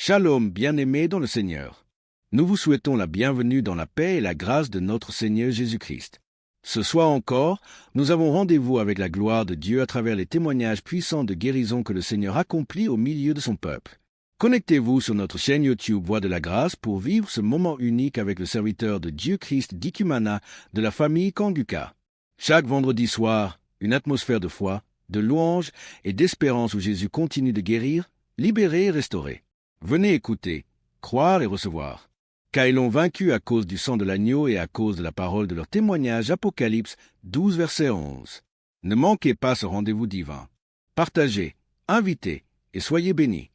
Shalom, bien-aimés dans le Seigneur. Nous vous souhaitons la bienvenue dans la paix et la grâce de notre Seigneur Jésus-Christ. Ce soir encore, nous avons rendez-vous avec la gloire de Dieu à travers les témoignages puissants de guérison que le Seigneur accomplit au milieu de son peuple. Connectez-vous sur notre chaîne YouTube Voix de la Grâce pour vivre ce moment unique avec le serviteur de Dieu Christ d'Ikumana de la famille Kanguka. Chaque vendredi soir, une atmosphère de foi, de louange et d'espérance où Jésus continue de guérir, libérer et restaurer. Venez écouter, croire et recevoir. Car ils l'ont vaincu à cause du sang de l'agneau et à cause de la parole de leur témoignage. Apocalypse 12, verset 11. Ne manquez pas ce rendez-vous divin. Partagez, invitez et soyez bénis.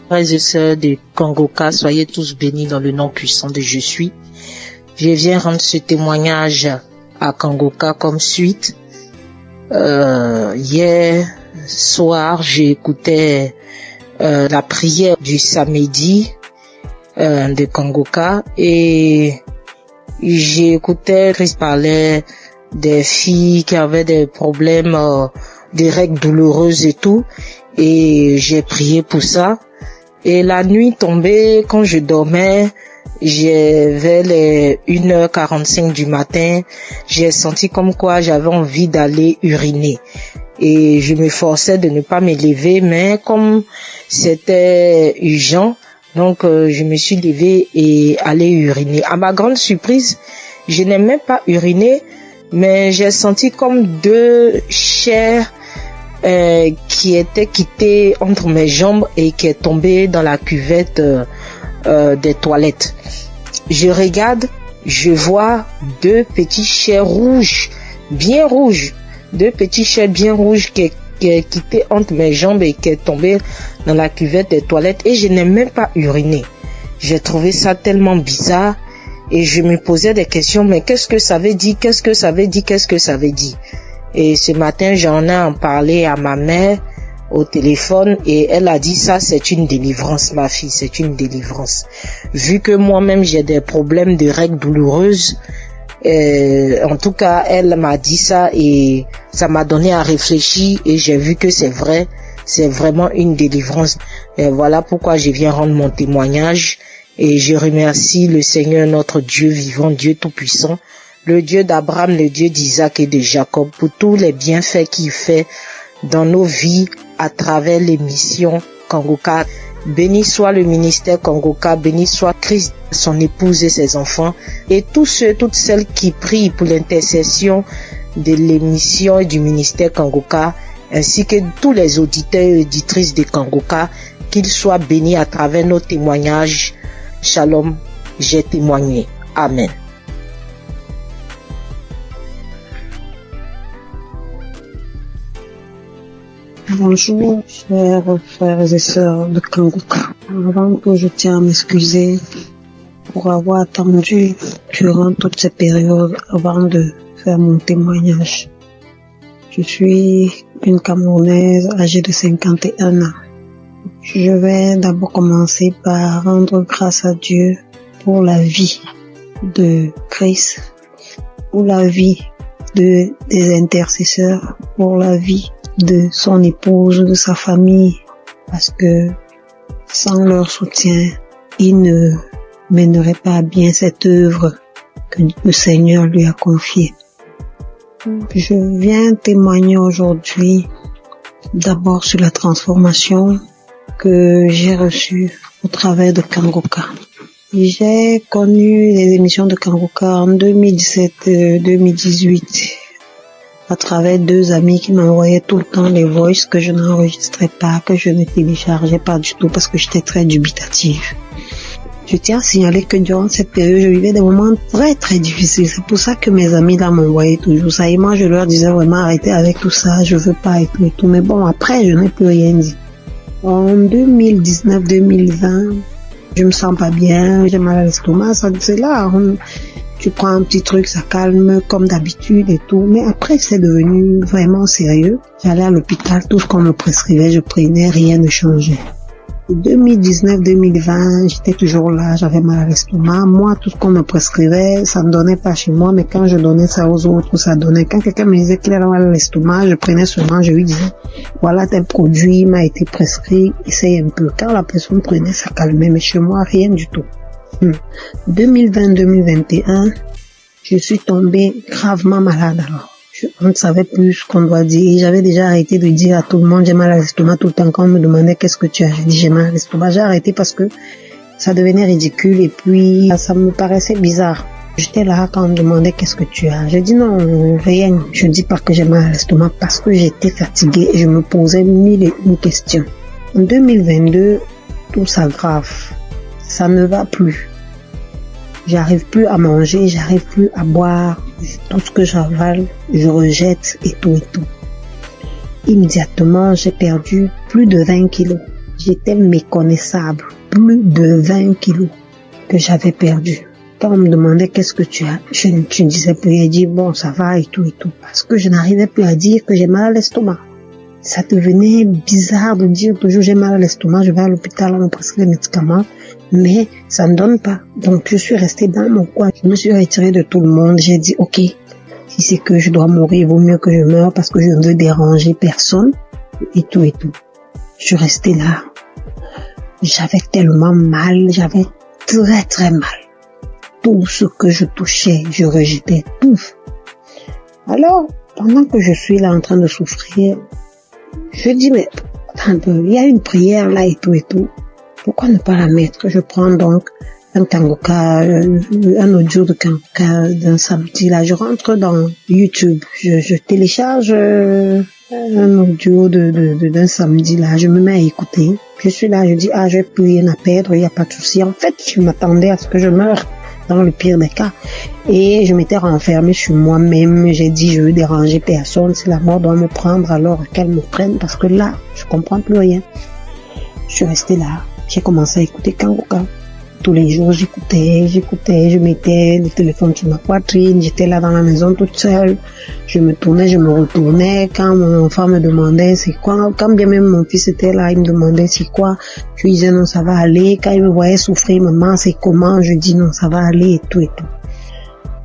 Frères et sœurs de Kanguka, soyez tous bénis dans le nom puissant de Je suis. Je viens rendre ce témoignage à Kanguka comme suite. Hier soir, j'écoutais la prière du samedi de Kanguka et j'écoutais Christ parlait des filles qui avaient des problèmes, des règles douloureuses et tout, et j'ai prié pour ça. Et la nuit tombée, quand je dormais, vers les 1h45 du matin, j'ai senti comme quoi j'avais envie d'aller uriner. Et je me forçais de ne pas me lever, mais comme c'était urgent, donc je me suis levée et allée uriner. À ma grande surprise, je n'ai même pas uriné, mais j'ai senti comme deux chairs qui étaient quittées entre mes jambes et qui est tombée dans la cuvette des toilettes. Je regarde, je vois deux petits chairs rouges, bien rouges. Deux petits chairs bien rouges qui est quitté entre mes jambes et qui est tombé dans la cuvette des toilettes, et je n'ai même pas uriné. J'ai trouvé ça tellement bizarre et je me posais des questions, mais qu'est-ce que ça veut dire? Qu'est-ce que ça veut dire? Qu'est-ce que ça veut dire? Et ce matin, j'en ai parlé à ma mère au téléphone et elle a dit ça, c'est une délivrance, ma fille, c'est une délivrance. Vu que moi-même j'ai des problèmes de règles douloureuses, en tout cas, elle m'a dit ça et ça m'a donné à réfléchir et j'ai vu que c'est vrai, c'est vraiment une délivrance. Et voilà pourquoi je viens rendre mon témoignage et je remercie le Seigneur, notre Dieu vivant, Dieu tout-puissant, le Dieu d'Abraham, le Dieu d'Isaac et de Jacob, pour tous les bienfaits qu'il fait dans nos vies à travers l'émission Kanguka. Béni soit le ministère Kanguka, béni soit Christ, son épouse et ses enfants, et tous ceux, toutes celles qui prient pour l'intercession de l'émission et du ministère Kanguka, ainsi que tous les auditeurs et auditrices de Kanguka, qu'ils soient bénis à travers nos témoignages. Shalom, j'ai témoigné. Amen. Bonjour, chers frères et sœurs de Kanguka. Avant tout, je tiens à m'excuser pour avoir attendu durant toutes ces périodes avant de faire mon témoignage. Je suis une Camerounaise âgée de 51 ans. Je vais d'abord commencer par rendre grâce à Dieu pour la vie de Christ, pour la vie des intercesseurs, pour la vie de son épouse, de sa famille, parce que sans leur soutien, il ne mènerait pas à bien cette œuvre que le Seigneur lui a confiée. Je viens témoigner aujourd'hui d'abord sur la transformation que j'ai reçue au travers de Kanguka. J'ai connu les émissions de Kanguka en 2017-2018. à travers deux amis qui m'envoyaient tout le temps les voices que je n'enregistrais pas, que je ne téléchargeais pas du tout parce que j'étais très dubitative. Je tiens à signaler que durant cette période, je vivais des moments très très difficiles. C'est pour ça que mes amis là m'envoyaient toujours ça. Et moi, je leur disais vraiment arrêtez avec tout ça, je veux pas et tout et tout. Mais bon, après, je n'ai plus rien dit. En 2019-2020, je me sens pas bien, j'ai mal à l'estomac, c'est là. Tu prends un petit truc, ça calme comme d'habitude et tout. Mais après, c'est devenu vraiment sérieux. J'allais à l'hôpital, tout ce qu'on me prescrivait, je prenais, rien ne changeait. 2019-2020, j'étais toujours là, j'avais mal à l'estomac. Moi, tout ce qu'on me prescrivait, ça ne donnait pas chez moi, mais quand je donnais ça aux autres, ça donnait. Quand quelqu'un me disait qu'il avait mal à l'estomac, je prenais seulement, je lui disais, voilà tel produit m'a été prescrit, essaye un peu. Quand la personne prenait, ça calmait, mais chez moi, rien du tout. 2020-2021, je suis tombée gravement malade alors. On ne savait plus ce qu'on doit dire. J'avais déjà arrêté de dire à tout le monde j'ai mal à l'estomac tout le temps. Quand on me demandait qu'est-ce que tu as, j'ai dit j'ai mal à l'estomac. J'ai arrêté parce que ça devenait ridicule et puis ça me paraissait bizarre. J'étais là quand on me demandait qu'est-ce que tu as. Je dis non, rien. Je dis pas que j'ai mal à l'estomac parce que j'étais fatiguée et je me posais mille et une questions. En 2022, tout s'aggrave. Ça ne va plus. J'arrive plus à manger, j'arrive plus à boire. Tout ce que j'avale, je rejette et tout et tout. Immédiatement, j'ai perdu plus de 20 kilos. J'étais méconnaissable. Plus de 20 kilos que j'avais perdu. Quand on me demandait qu'est-ce que tu as, je ne disais plus. J'ai dit bon, ça va et tout et tout. Parce que je n'arrivais plus à dire que j'ai mal à l'estomac. Ça devenait bizarre de dire toujours j'ai mal à l'estomac, je vais à l'hôpital, on me prescrit les médicaments, mais ça ne donne pas. Donc je suis restée dans mon coin, je me suis retirée de tout le monde, j'ai dit ok, si c'est que je dois mourir, il vaut mieux que je meure parce que je ne veux déranger personne et tout et tout. Je suis restée là, j'avais tellement mal, j'avais très très mal. Tout ce que je touchais, je rejetais tout. Alors, pendant que je suis là en train de souffrir, je dis, mais attends un peu, il y a une prière là et tout et tout. Pourquoi ne pas la mettre? Je prends donc un kangoka, un audio de kangoka d'un samedi là. Je rentre dans YouTube, je télécharge un audio d'un samedi là. Je me mets à écouter. Je suis là, je dis, je n'ai plus rien à perdre, il n'y a pas de souci. En fait, je m'attendais à ce que je meure dans le pire des cas. Et je m'étais renfermée sur moi-même. J'ai dit, je veux déranger personne. Si la mort doit me prendre, alors qu'elle me prenne. Parce que là, je comprends plus rien. Je suis restée là. J'ai commencé à écouter Kangoka. Tous les jours, j'écoutais, je mettais le téléphone sur ma poitrine. J'étais là dans la maison toute seule. Je me tournais, je me retournais. Quand mon enfant me demandait c'est quoi, quand bien même mon fils était là, il me demandait c'est quoi. Je lui disais non, ça va aller. Quand il me voyait souffrir, maman, c'est comment? Je dis non, ça va aller et tout et tout.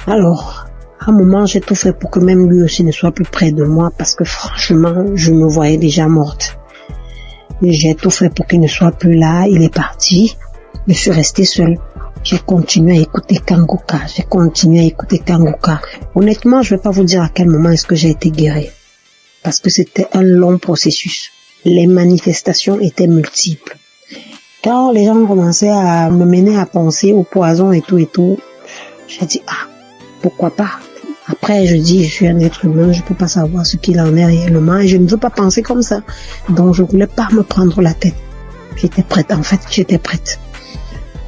Alors, à un moment, j'ai tout fait pour que même lui aussi ne soit plus près de moi parce que franchement, je me voyais déjà morte. J'ai tout fait pour qu'il ne soit plus là. Il est parti. Je suis restée seule. J'ai continué à écouter Kangoka. Honnêtement, je vais pas vous dire à quel moment est-ce que j'ai été guérie. Parce que c'était un long processus. Les manifestations étaient multiples. Quand les gens commençaient à me mener à penser au poison et tout, j'ai dit, pourquoi pas? Après, je dis, je suis un être humain, je peux pas savoir ce qu'il en est réellement et je ne veux pas penser comme ça. Donc, je voulais pas me prendre la tête. J'étais prête.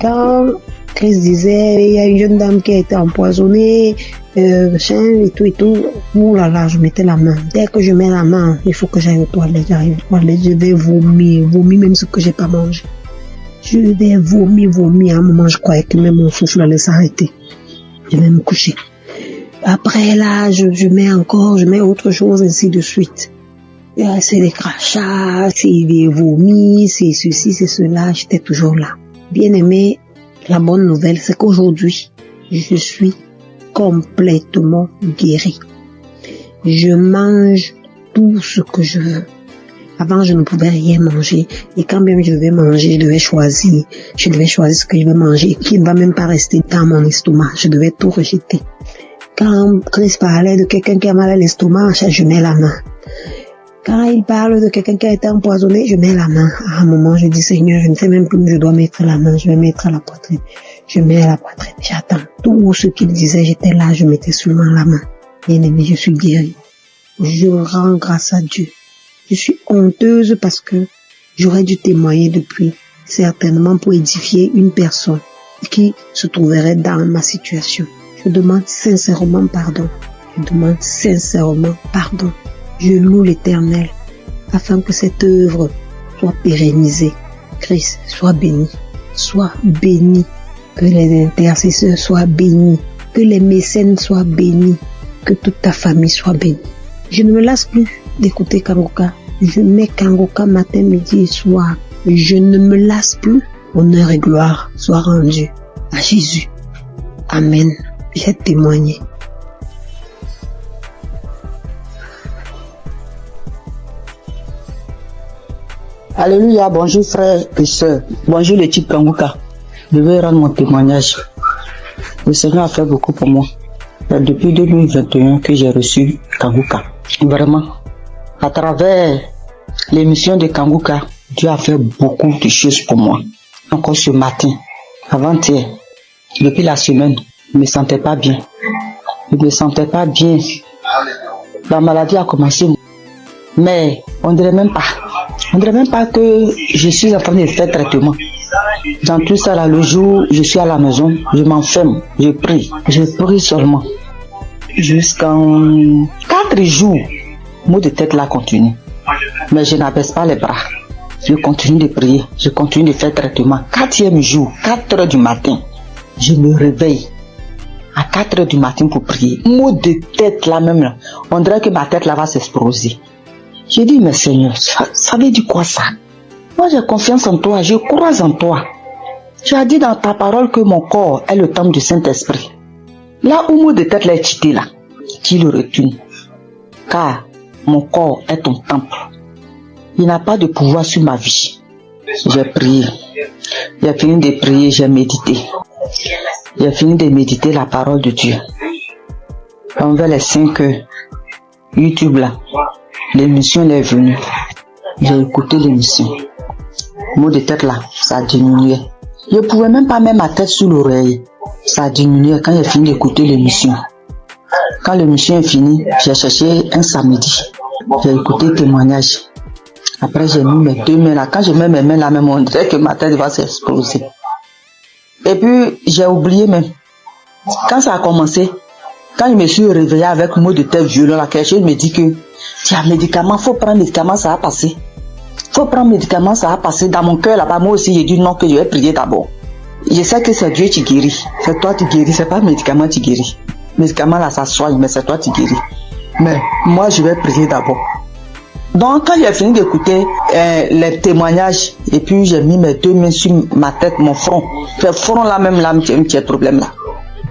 Quand Chris disait, il y a une jeune dame qui a été empoisonnée, et tout, ouh là là, je mettais la main. Dès que je mets la main, il faut que j'aille aux toilettes, j'arrive aux toilettes, je vais vomir même ce que j'ai pas mangé. Je vais vomir. À un moment, je croyais que même mon souffle allait s'arrêter. Je vais me coucher. Après là, je mets autre chose, ainsi de suite. C'est des crachats, c'est des vomis, c'est ceci, c'est cela, j'étais toujours là. Bien aimé, la bonne nouvelle, c'est qu'aujourd'hui, je suis complètement guérie. Je mange tout ce que je veux. Avant, je ne pouvais rien manger. Et quand même je devais manger, je devais choisir ce que je vais manger, qui ne va même pas rester dans mon estomac. Je devais tout rejeter. Quand Chris parlait de quelqu'un qui a mal à l'estomac, je mets la main. Quand il parle de quelqu'un qui a été empoisonné, je mets la main. À un moment, je dis, Seigneur, je ne sais même plus où je dois mettre la main. Je vais mettre à la poitrine. Je mets à la poitrine. J'attends. Tout ce qu'il disait, j'étais là, je mettais seulement la main. Bien aimé, je suis guérie. Je rends grâce à Dieu. Je suis honteuse parce que j'aurais dû témoigner depuis, certainement pour édifier une personne qui se trouverait dans ma situation. Je demande sincèrement pardon. Je loue l'Éternel afin que cette œuvre soit pérennisée. Christ, sois béni. Que les intercesseurs soient bénis. Que les mécènes soient bénis. Que toute ta famille soit bénie. Je ne me lasse plus d'écouter Kangoka. Je mets Kangoka matin, midi et soir. Je ne me lasse plus. Honneur et gloire soient rendus à Jésus. Amen. J'ai témoigné. Alléluia, bonjour frères et sœurs. Bonjour l'équipe Kanguka. Je vais rendre mon témoignage. Le Seigneur a fait beaucoup pour moi. C'est depuis 2021 que j'ai reçu Kanguka. Vraiment, à travers l'émission de Kanguka, Dieu a fait beaucoup de choses pour moi. Encore ce matin, avant-hier, depuis la semaine, je ne me sentais pas bien. Je ne me sentais pas bien. La maladie a commencé. Mais on dirait même pas que je suis en train de faire traitement. Dans tout ça, là, le jour où je suis à la maison, je m'enferme, je prie seulement. Jusqu'en 4 jours, le mot de tête là continue. Mais je n'abaisse pas les bras. Je continue de prier, je continue de faire traitement. 4e jour, 4 heures du matin, je me réveille à 4 heures du matin pour prier. Mot de tête là même, là, on dirait que ma tête là va s'exploser. J'ai dit, mais Seigneur, ça veut dire quoi ça? Moi j'ai confiance en toi, je crois en toi. Tu as dit dans ta parole que mon corps est le temple du Saint-Esprit. Là où mot de tête là est quitté là, qui le retourne. Car mon corps est ton temple. Il n'a pas de pouvoir sur ma vie. J'ai prié. J'ai fini de prier, j'ai médité. J'ai fini de méditer la parole de Dieu. Envers les 5 heures, YouTube là, l'émission est venue. J'ai écouté l'émission. Mot de tête là, ça a diminué. Je ne pouvais même pas mettre ma tête sous l'oreille. Ça a diminué quand j'ai fini d'écouter l'émission. Quand l'émission est finie, j'ai cherché un samedi. J'ai écouté le témoignage. Après, j'ai mis mes 2 mains là. Quand je mets mes mains là, même on dirait que ma tête va s'exploser. Et puis, j'ai oublié même. Quand ça a commencé, quand je me suis réveillé avec un mot de tête violent, là, quelque chose me dit que tiens, médicament, faut prendre médicament, ça va passer. Faut prendre médicament, ça va passer. Dans mon cœur là-bas, moi aussi, j'ai dit non, que je vais prier d'abord. Je sais que c'est Dieu qui guérit. C'est toi qui guéris, c'est pas le médicament qui guérit. Le médicament là, ça soigne, mais c'est toi qui guéris. Mais moi, je vais prier d'abord. Donc, quand j'ai fini d'écouter les témoignages, et puis j'ai mis mes 2 mains sur ma tête, mon front. Ce front là même, là, un petit problème là.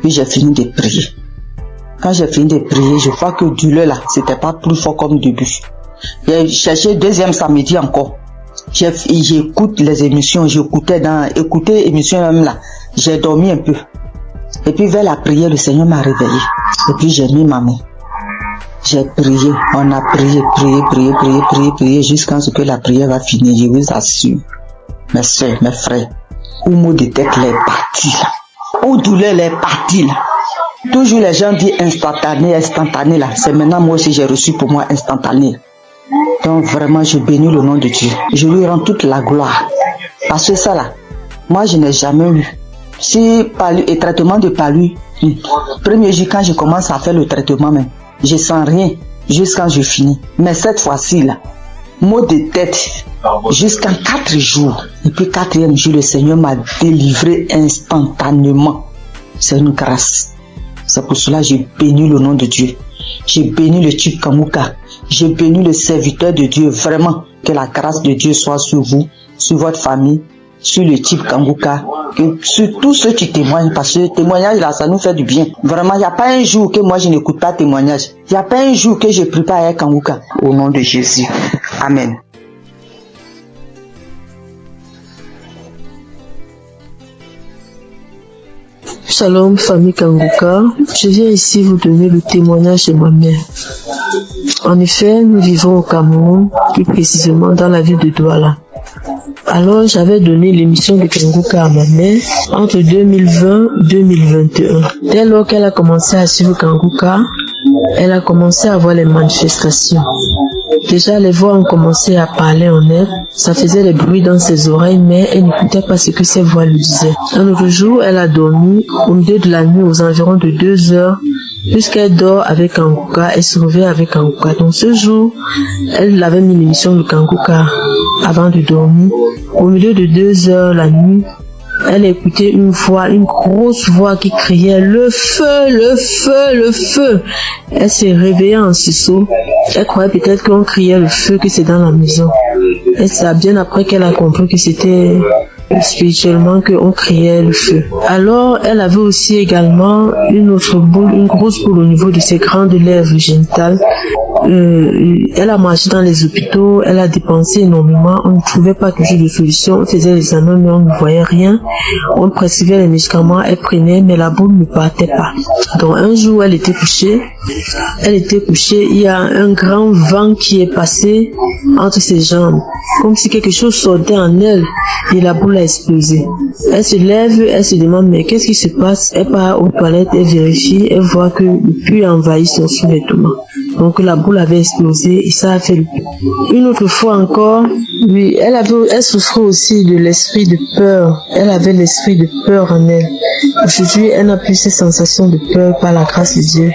Puis j'ai fini de prier. Quand j'ai fini de prier, je vois que douleur là, c'était pas plus fort comme début. J'ai cherché 2e samedi encore. J'écoute les émissions, j'écoutais l'émission même là. J'ai dormi un peu. Et puis vers la prière, le Seigneur m'a réveillé. Et puis j'ai mis ma main. J'ai prié, on a prié jusqu'à ce que la prière va finir. Je vous assure, mes soeurs, mes frères, où mot de tête est parti là, où douleur est parti là. Toujours les gens disent instantané là. C'est maintenant moi aussi j'ai reçu pour moi instantané. Donc vraiment je bénis le nom de Dieu. Je lui rends toute la gloire. Parce que ça là, moi je n'ai jamais eu. Si palu et traitement de palu, premier jour quand je commence à faire le traitement même, je sens rien jusqu'à je finis. Mais cette fois-ci là, mot de tête jusqu'en 4 jours. Et puis 4e jour, le Seigneur m'a délivré instantanément. C'est une grâce. C'est pour cela que j'ai béni le nom de Dieu. J'ai béni le type Kanguka. J'ai béni le serviteur de Dieu. Vraiment, que la grâce de Dieu soit sur vous, sur votre famille, sur le type Kanguka, sur tous ceux qui témoignent, parce que le témoignage là, ça nous fait du bien. Vraiment, il n'y a pas un jour que moi je n'écoute pas témoignage. Il n'y a pas un jour que je ne prie pas avec Kanguka. Au nom de Jésus. Amen. Shalom, famille Kanguka. Je viens ici vous donner le témoignage de ma mère. En effet, nous vivons au Cameroun, plus précisément dans la ville de Douala. Alors, j'avais donné l'émission de Kanguka à ma mère entre 2020 et 2021. Dès lors qu'elle a commencé à suivre Kanguka, elle a commencé à voir les manifestations. Déjà, les voix ont commencé à parler en elle. Ça faisait des bruits dans ses oreilles, mais elle n'écoutait pas ce que ses voix lui disaient. Un autre jour, elle a dormi au milieu de la nuit aux environs de 2 heures. Puisqu'elle dort avec Kanguka, elle se réveille avec Kanguka. Donc ce jour, elle avait mis l'émission de Kanguka avant de dormir. Au milieu de 2 heures la nuit, elle écoutait une voix, une grosse voix qui criait le feu, le feu, le feu. Elle s'est réveillée en sursaut. Elle croyait peut-être qu'on criait le feu, que c'est dans la maison. Et c'est bien après qu'elle a compris que c'était spirituellement qu'on criait le feu. Alors, elle avait aussi également une autre boule, une grosse boule au niveau de ses grandes lèvres génitales. Elle a marché dans les hôpitaux, elle a dépensé énormément, on ne trouvait pas toujours de solution, on faisait les examens mais on ne voyait rien, on prescrivait les médicaments, elle prenait mais la boule ne partait pas. Donc un jour elle était couchée, il y a un grand vent qui est passé entre ses jambes, comme si quelque chose sortait en elle et la boule a explosé. Elle se lève, elle se demande mais qu'est-ce qui se passe? Elle part aux toilettes, elle vérifie, elle voit que le puits a envahi son sous-vêtement. Donc la boule avait explosé et ça a fait le puits. Une autre fois encore, oui, elle souffrait aussi de l'esprit de peur. Elle avait l'esprit de peur en elle. Aujourd'hui, elle n'a plus ces sensations de peur par la grâce de Dieu.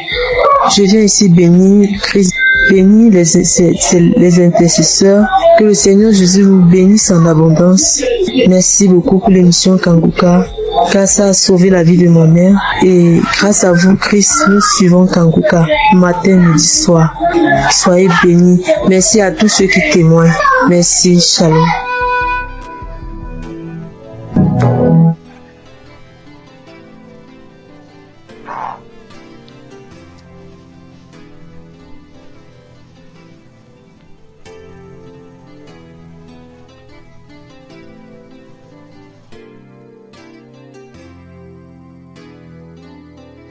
Je viens ici bénir Christ, bénir les intercesseurs. Que le Seigneur Jésus vous bénisse en abondance. Merci beaucoup pour l'émission Kanguka, car ça a sauvé la vie de ma mère. Et grâce à vous, Christ, nous suivons Kanguka, matin, midi, soir. Soyez bénis. Merci à tous ceux qui témoignent. Merci, shalom.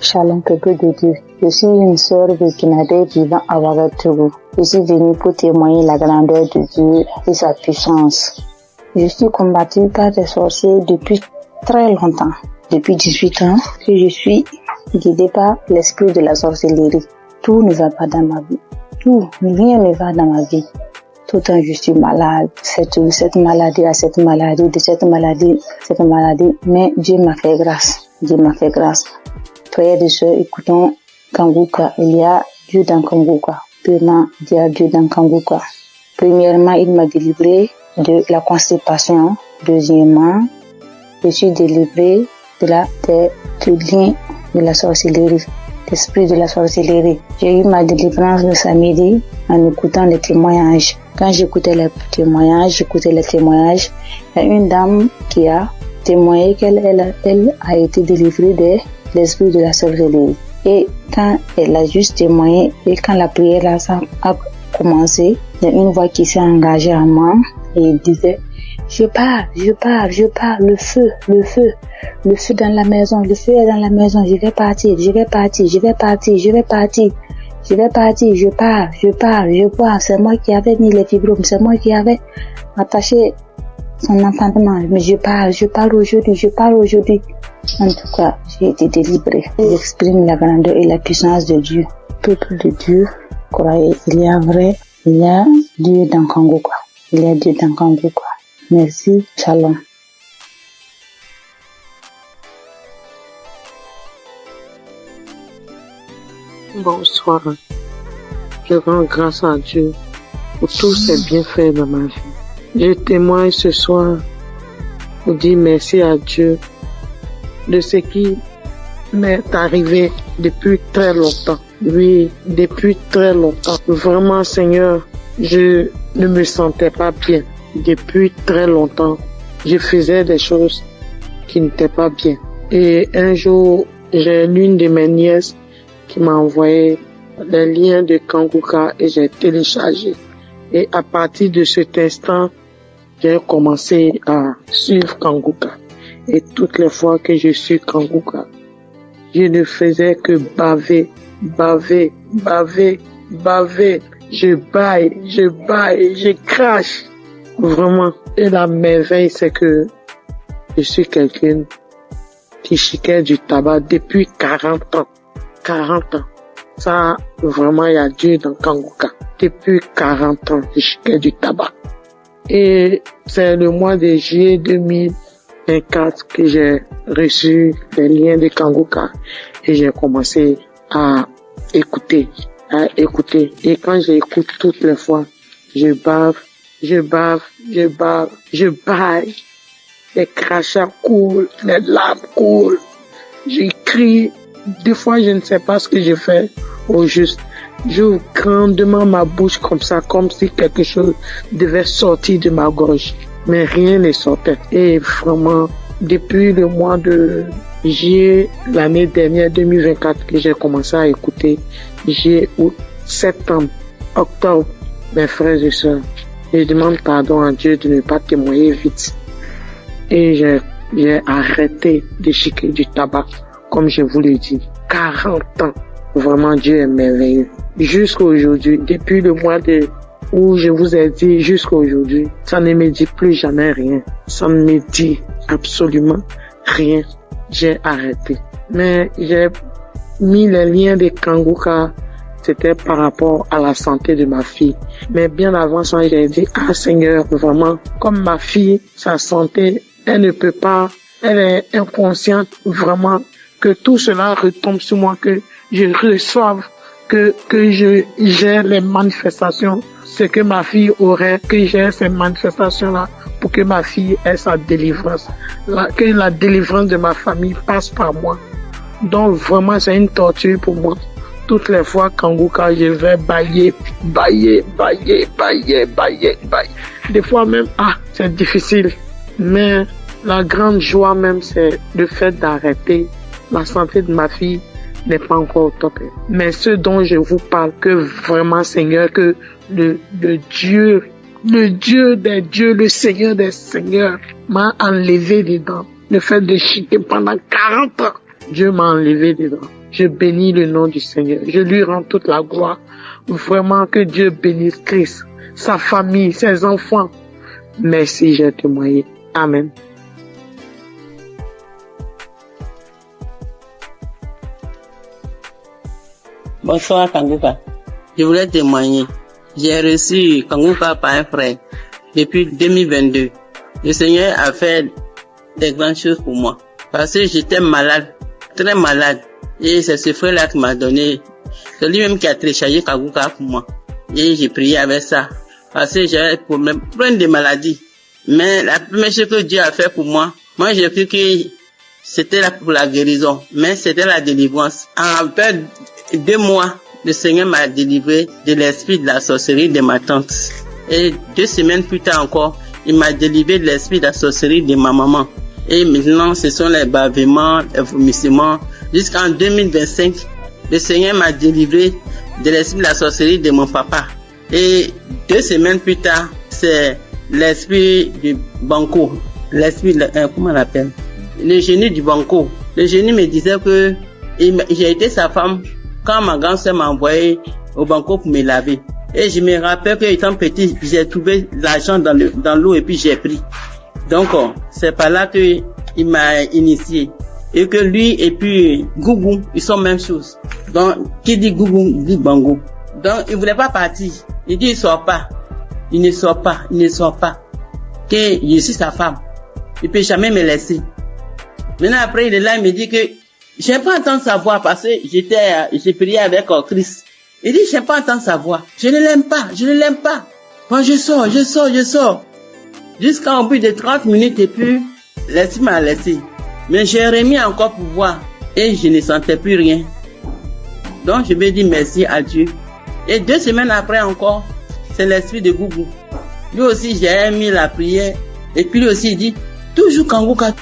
Shalom, peuple de Dieu. Je suis une sœur burkinabé vivant à Ouagadougou. Je suis venue pour témoigner la grandeur de Dieu et sa puissance. Je suis combattue par des sorciers depuis très longtemps. Depuis 18 ans que je suis guidée par l'esprit de la sorcellerie. Tout ne va pas dans ma vie. Rien ne va dans ma vie. Tout le temps je suis malade. Cette maladie à cette maladie, de cette maladie. Mais Dieu m'a fait grâce. Dieu m'a fait grâce. Frères et sœurs, écoutons Kanguka. Il y a Dieu dans Kanguka. Premièrement, il y a Dieu dans Kanguka. Premièrement, il m'a délivré de la constipation. Deuxièmement, je suis délivré du lien de la sorcellerie, l'esprit de la sorcellerie. J'ai eu ma délivrance le samedi en écoutant les témoignages. Quand j'écoutais les témoignages, il y a une dame qui a témoigné qu'elle a été délivrée de l'esprit de la sorcellerie. Et quand elle a juste témoigné et quand la prière a commencé, il y a une voix qui s'est engagée en moi et elle disait je pars, le feu dans la maison, le feu est dans la maison, je vais partir, je pars, c'est moi qui avais mis les fibromes, c'est moi qui avais attaché son enfantement, mais je pars aujourd'hui. En tout cas, j'ai été délivrée. J'exprime la grandeur et la puissance de Dieu. Peuple de Dieu, croyez, il y a Dieu dans Kanguka. Merci, shalom. Bonsoir. Je rends grâce à Dieu pour tous ses bienfaits dans ma vie. Je témoigne ce soir pour dire merci à Dieu de ce qui m'est arrivé depuis très longtemps. Oui, depuis très longtemps. Vraiment, Seigneur, je ne me sentais pas bien. Depuis très longtemps, je faisais des choses qui n'étaient pas bien. Et un jour, j'ai l'une de mes nièces qui m'a envoyé les liens de Kanguka et j'ai téléchargé. Et à partir de cet instant, j'ai commencé à suivre Kanguka. Et toutes les fois que je suis Kanguka, je ne faisais que baver. Je baille, je crache. Vraiment. Et la merveille, c'est que je suis quelqu'un qui chiquait du tabac depuis 40 ans. 40 ans. Ça, vraiment, il y a Dieu dans Kanguka. Depuis 40 ans, je chiquais du tabac. Et c'est le mois de juillet 2024 que j'ai reçu les liens de Kanguka et j'ai commencé à écouter. Et quand j'écoute toutes les fois, je bave, je baille. les crachats coulent, les larmes coulent. J'écris, des fois je ne sais pas ce que je fais au juste. J'ouvre grandement ma bouche comme ça, comme si quelque chose devait sortir de ma gorge. Mais rien ne sortait. Et vraiment, depuis le mois de juillet, l'année dernière, 2024, que j'ai commencé à écouter, juillet, août, septembre, octobre, mes frères et sœurs, je demande pardon à Dieu de ne pas témoigner vite. Et j'ai arrêté de chiquer du tabac, comme je vous l'ai dit. 40 ans. Vraiment, Dieu est merveilleux. Jusqu'à aujourd'hui, depuis le mois où je vous ai dit jusqu'à aujourd'hui, ça ne me dit plus jamais rien. Ça ne me dit absolument rien. J'ai arrêté. Mais j'ai mis les liens de Kanguka, c'était par rapport à la santé de ma fille. Mais bien avant ça, j'ai dit, Seigneur, vraiment, comme ma fille, sa santé, elle ne peut pas, elle est inconsciente, vraiment, que tout cela retombe sur moi, que je reçoive, que j'ai les manifestations, ce que ma fille aurait, que j'ai ces manifestations-là, pour que ma fille ait sa délivrance, que la délivrance de ma famille passe par moi. Donc vraiment, c'est une torture pour moi. Toutes les fois, Kanguka, je vais bailler. Des fois même, c'est difficile. Mais la grande joie même, c'est le fait d'arrêter. La santé de ma fille n'est pas encore au top. Mais ce dont je vous parle, que vraiment, Seigneur, que le Dieu des dieux, le Seigneur des seigneurs m'a enlevé dedans. Le fait de chiquer pendant 40 ans, Dieu m'a enlevé dedans. Je bénis le nom du Seigneur. Je lui rends toute la gloire. Vraiment que Dieu bénisse Christ, sa famille, ses enfants. Merci, j'ai témoigné. Amen. Bonsoir Kanguka. Je voulais témoigner. J'ai reçu Kanguka par un frère depuis 2022. Le Seigneur a fait des grandes choses pour moi. Parce que j'étais malade, très malade. Et c'est ce frère-là qui m'a donné. C'est lui-même qui a téléchargé Kanguka pour moi. Et j'ai prié avec ça. Parce que j'avais plein de maladies. Mais la première chose que Dieu a fait pour moi, j'ai cru que c'était là pour la guérison. Mais c'était la délivrance. En peu 2 mois, le Seigneur m'a délivré de l'esprit de la sorcellerie de ma tante. Et 2 semaines plus tard encore, il m'a délivré de l'esprit de la sorcellerie de ma maman. Et maintenant, ce sont les bavements, les vomissements. Jusqu'en 2025, le Seigneur m'a délivré de l'esprit de la sorcellerie de mon papa. Et 2 semaines plus tard, c'est l'esprit du banco. L'esprit, comment on l'appelle? Le génie du banco. Le génie me disait que j'ai été sa femme quand ma grand-sœur m'a envoyé au banco pour me laver. Et je me rappelle que étant petit, j'ai trouvé l'argent dans l'eau et puis j'ai pris. Donc, c'est par là que il m'a initié. Et que lui et puis Gougou, ils sont même chose. Donc, qui dit Gougou, il dit Bango. Donc, il voulait pas partir. Il dit, il sort pas. Il ne sort pas. Que je suis sa femme. Il peut jamais me laisser. Maintenant, après, il est là, il me dit que j'aime pas entendre sa voix parce que j'ai prié avec Christ. Il dit, j'aime pas entendre sa voix. Je ne l'aime pas. Quand je sors. Jusqu'à au bout de 30 minutes et puis, l'esprit m'a laissé. Mais j'ai remis encore pour voir et je ne sentais plus rien. Donc, je me dis merci à Dieu. Et 2 semaines après encore, c'est l'esprit de Gougou. Lui aussi, j'ai mis la prière. Et puis lui aussi, il dit, toujours Kanguka.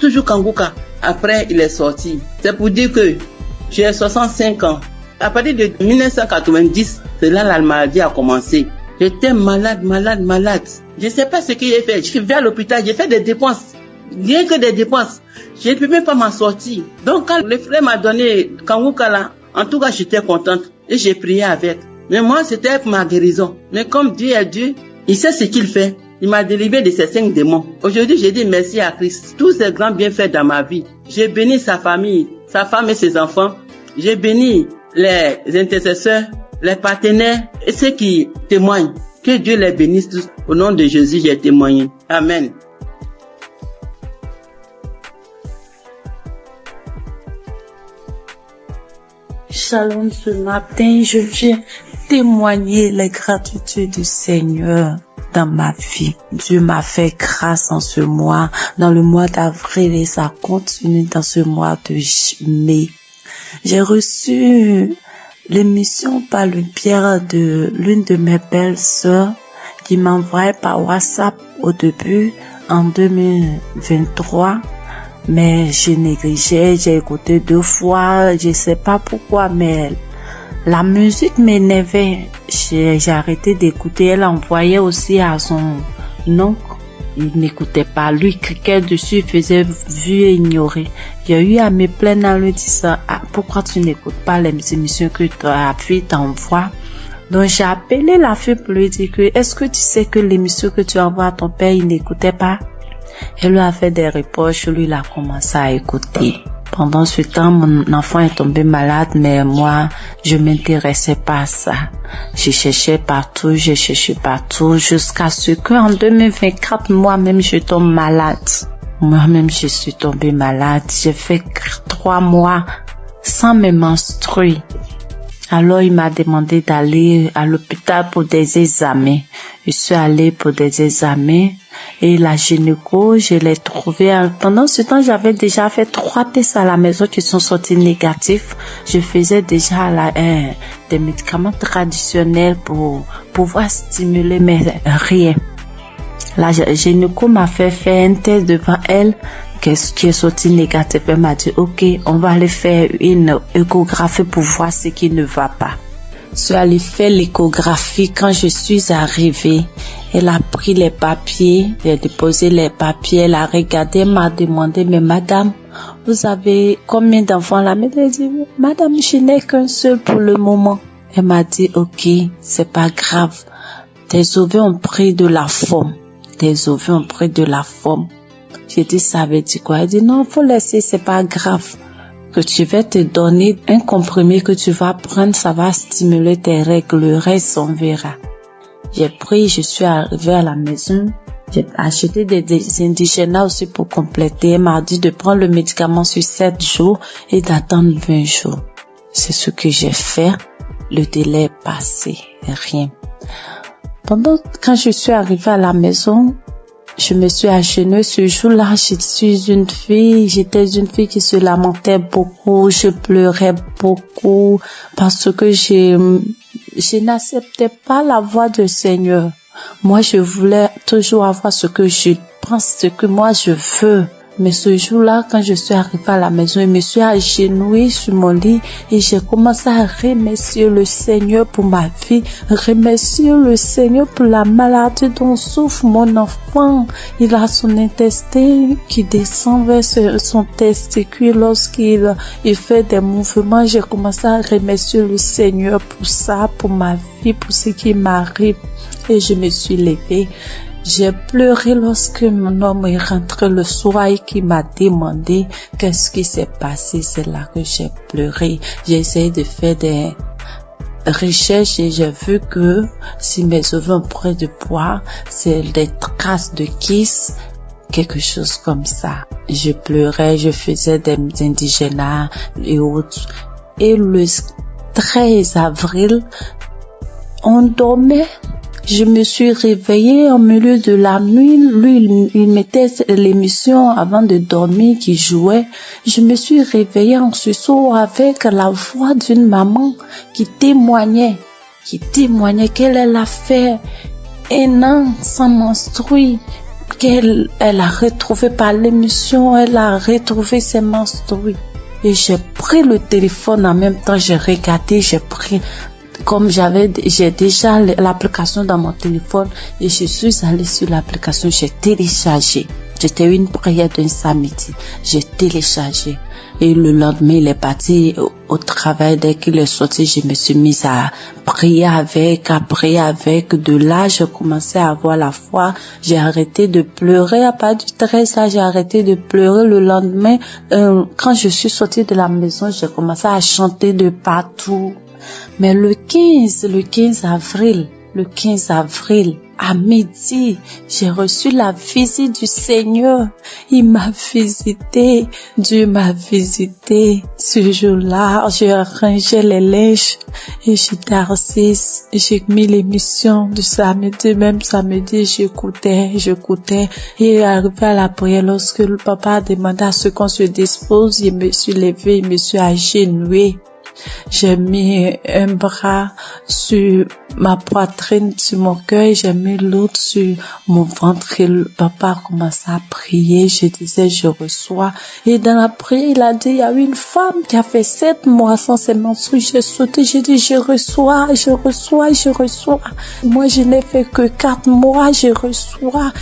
Après, il est sorti. C'est pour dire que j'ai 65 ans. À partir de 1990, c'est là la maladie a commencé. J'étais malade. Je ne sais pas ce que j'ai fait. Je suis venu à l'hôpital, j'ai fait des dépenses. Rien que des dépenses. Je ne peux même pas m'en sortir. Donc, quand le frère m'a donné Kanguka là, en tout cas, j'étais contente. Et j'ai prié avec. Mais moi, c'était pour ma guérison. Mais comme Dieu est Dieu, il sait ce qu'il fait. Il m'a délivré de ces 5 démons. Aujourd'hui, j'ai dit merci à Christ. Tous ces grands bienfaits dans ma vie. J'ai béni sa famille, sa femme et ses enfants. J'ai béni les intercesseurs, les partenaires et ceux qui témoignent. Que Dieu les bénisse tous. Au nom de Jésus, j'ai témoigné. Amen. Shalom, ce matin, je viens témoigner les gratitudes du Seigneur dans ma vie. Dieu m'a fait grâce en ce mois, dans le mois d'avril, et ça continue dans ce mois de mai. J'ai reçu l'émission par le biais de l'une de mes belles sœurs qui m'envoyait par WhatsApp au début en 2023. Mais je négligeais, j'ai écouté 2 fois, je sais pas pourquoi, mais la musique m'énervait. J'ai arrêté d'écouter. Elle envoyait aussi à son oncle. Il n'écoutait pas. Lui cliquait dessus, il faisait vu et ignorer. J'ai eu à me plaindre en lui disant, pourquoi tu n'écoutes pas les émissions que ta fille t'envoie? Donc j'ai appelé la fille pour lui dire que, est-ce que tu sais que l'émission que tu envoies à ton père, il n'écoutait pas? Elle lui a fait des reproches, lui il a commencé à écouter. Pendant ce temps, mon enfant est tombé malade, mais moi, je m'intéressais pas à ça. Je cherchais partout, jusqu'à ce qu'en 2024, moi-même, je tombe malade. Moi-même, je suis tombée malade. J'ai fait 3 mois sans me menstruer. Alors, il m'a demandé d'aller à l'hôpital pour des examens. Je suis allée pour des examens et la gynéco, je l'ai trouvée. Pendant ce temps, j'avais déjà fait 3 tests à la maison qui sont sortis négatifs. Je faisais déjà des médicaments traditionnels pour pouvoir stimuler, mais rien. La gynéco m'a fait faire un test devant elle qui est sorti négatif. Elle m'a dit, ok, on va aller faire une échographie pour voir ce qui ne va pas. Je suis allée faire l'échographie. Quand je suis arrivée, elle a pris les papiers, elle a déposé les papiers, elle a regardé, elle m'a demandé, mais madame, vous avez combien d'enfants là? Elle a dit, madame, je n'ai qu'un seul pour le moment. Elle m'a dit, ok, c'est pas grave. Tes ovaires ont pris de la forme. Tes ovaires ont pris de la forme. J'ai dit, ça veut dire quoi? Elle dit, non, faut laisser, c'est pas grave. Que tu vas te donner un comprimé que tu vas prendre, ça va stimuler tes règles, le reste on verra. J'ai pris, je suis arrivée à la maison, j'ai acheté des indigènes aussi pour compléter. Elle m'a dit de prendre le médicament sur 7 jours et d'attendre 20 jours. C'est ce que j'ai fait. Le délai est passé, rien. Quand je suis arrivée à la maison, je me suis agenouillée ce jour-là. J'étais une fille qui se lamentait beaucoup. Je pleurais beaucoup parce que je n'acceptais pas la voix du Seigneur. Moi, je voulais toujours avoir ce que je pense, ce que moi je veux. Mais ce jour-là, quand je suis arrivée à la maison, je me suis agenouillée sur mon lit et j'ai commencé à remercier le Seigneur pour ma vie, remercier le Seigneur pour la maladie dont souffre mon enfant. Il a son intestin qui descend vers son testicule lorsqu'il fait des mouvements. J'ai commencé à remercier le Seigneur pour ça, pour ma vie, pour ce qui m'arrive. Et je me suis levée. J'ai pleuré lorsque mon homme est rentré le soir et qui m'a demandé qu'est-ce qui s'est passé. C'est là que j'ai pleuré. J'ai essayé de faire des recherches et j'ai vu que si mes ovaires ont pris de poids, c'est des traces de kiss, quelque chose comme ça. Je pleurais, je faisais des indigénats et autres. Et le 13 avril, on dormait. Je me suis réveillée au milieu de la nuit. Lui, il mettait l'émission avant de dormir qui jouait. Je me suis réveillée en sursaut avec la voix d'une maman qui témoignait qu'elle a fait 1 an sans menstruer, qu'elle a retrouvé par l'émission, elle a retrouvé ses menstrues. Et j'ai pris le téléphone en même temps, j'ai regardé, comme j'ai déjà l'application dans mon téléphone et je suis allée sur l'application, j'ai téléchargé. C'était une prière d'un samedi. J'ai téléchargé. Et le lendemain, il est parti au travail. Dès qu'il est sorti, je me suis mise à prier avec. De là, j'ai commencé à avoir la foi. J'ai arrêté de pleurer. À partir du 13, là, j'ai arrêté de pleurer. Le lendemain, quand je suis sortie de la maison, j'ai commencé à chanter de partout. Mais le 15 avril, le 15 avril, à midi, j'ai reçu la visite du Seigneur. Il m'a visité, Dieu m'a visité. Ce jour-là, j'ai arrangé les linges et j'étais assise. J'ai mis l'émission du samedi, même samedi, j'écoutais. Et arrivé à la prière, lorsque le papa a demandé à ce qu'on se dispose, je me suis levée, je me suis agenouillée. J'ai mis un bras sur ma poitrine, sur mon cœur, j'ai mis l'autre sur mon ventre et le papa a commencé à prier. Je disais, je reçois. Et dans la prière, il a dit, il y a une femme qui a fait 7 mois sans ses menstrues. J'ai sauté, j'ai dit, je reçois. Moi, je n'ai fait que 4 mois, je reçois.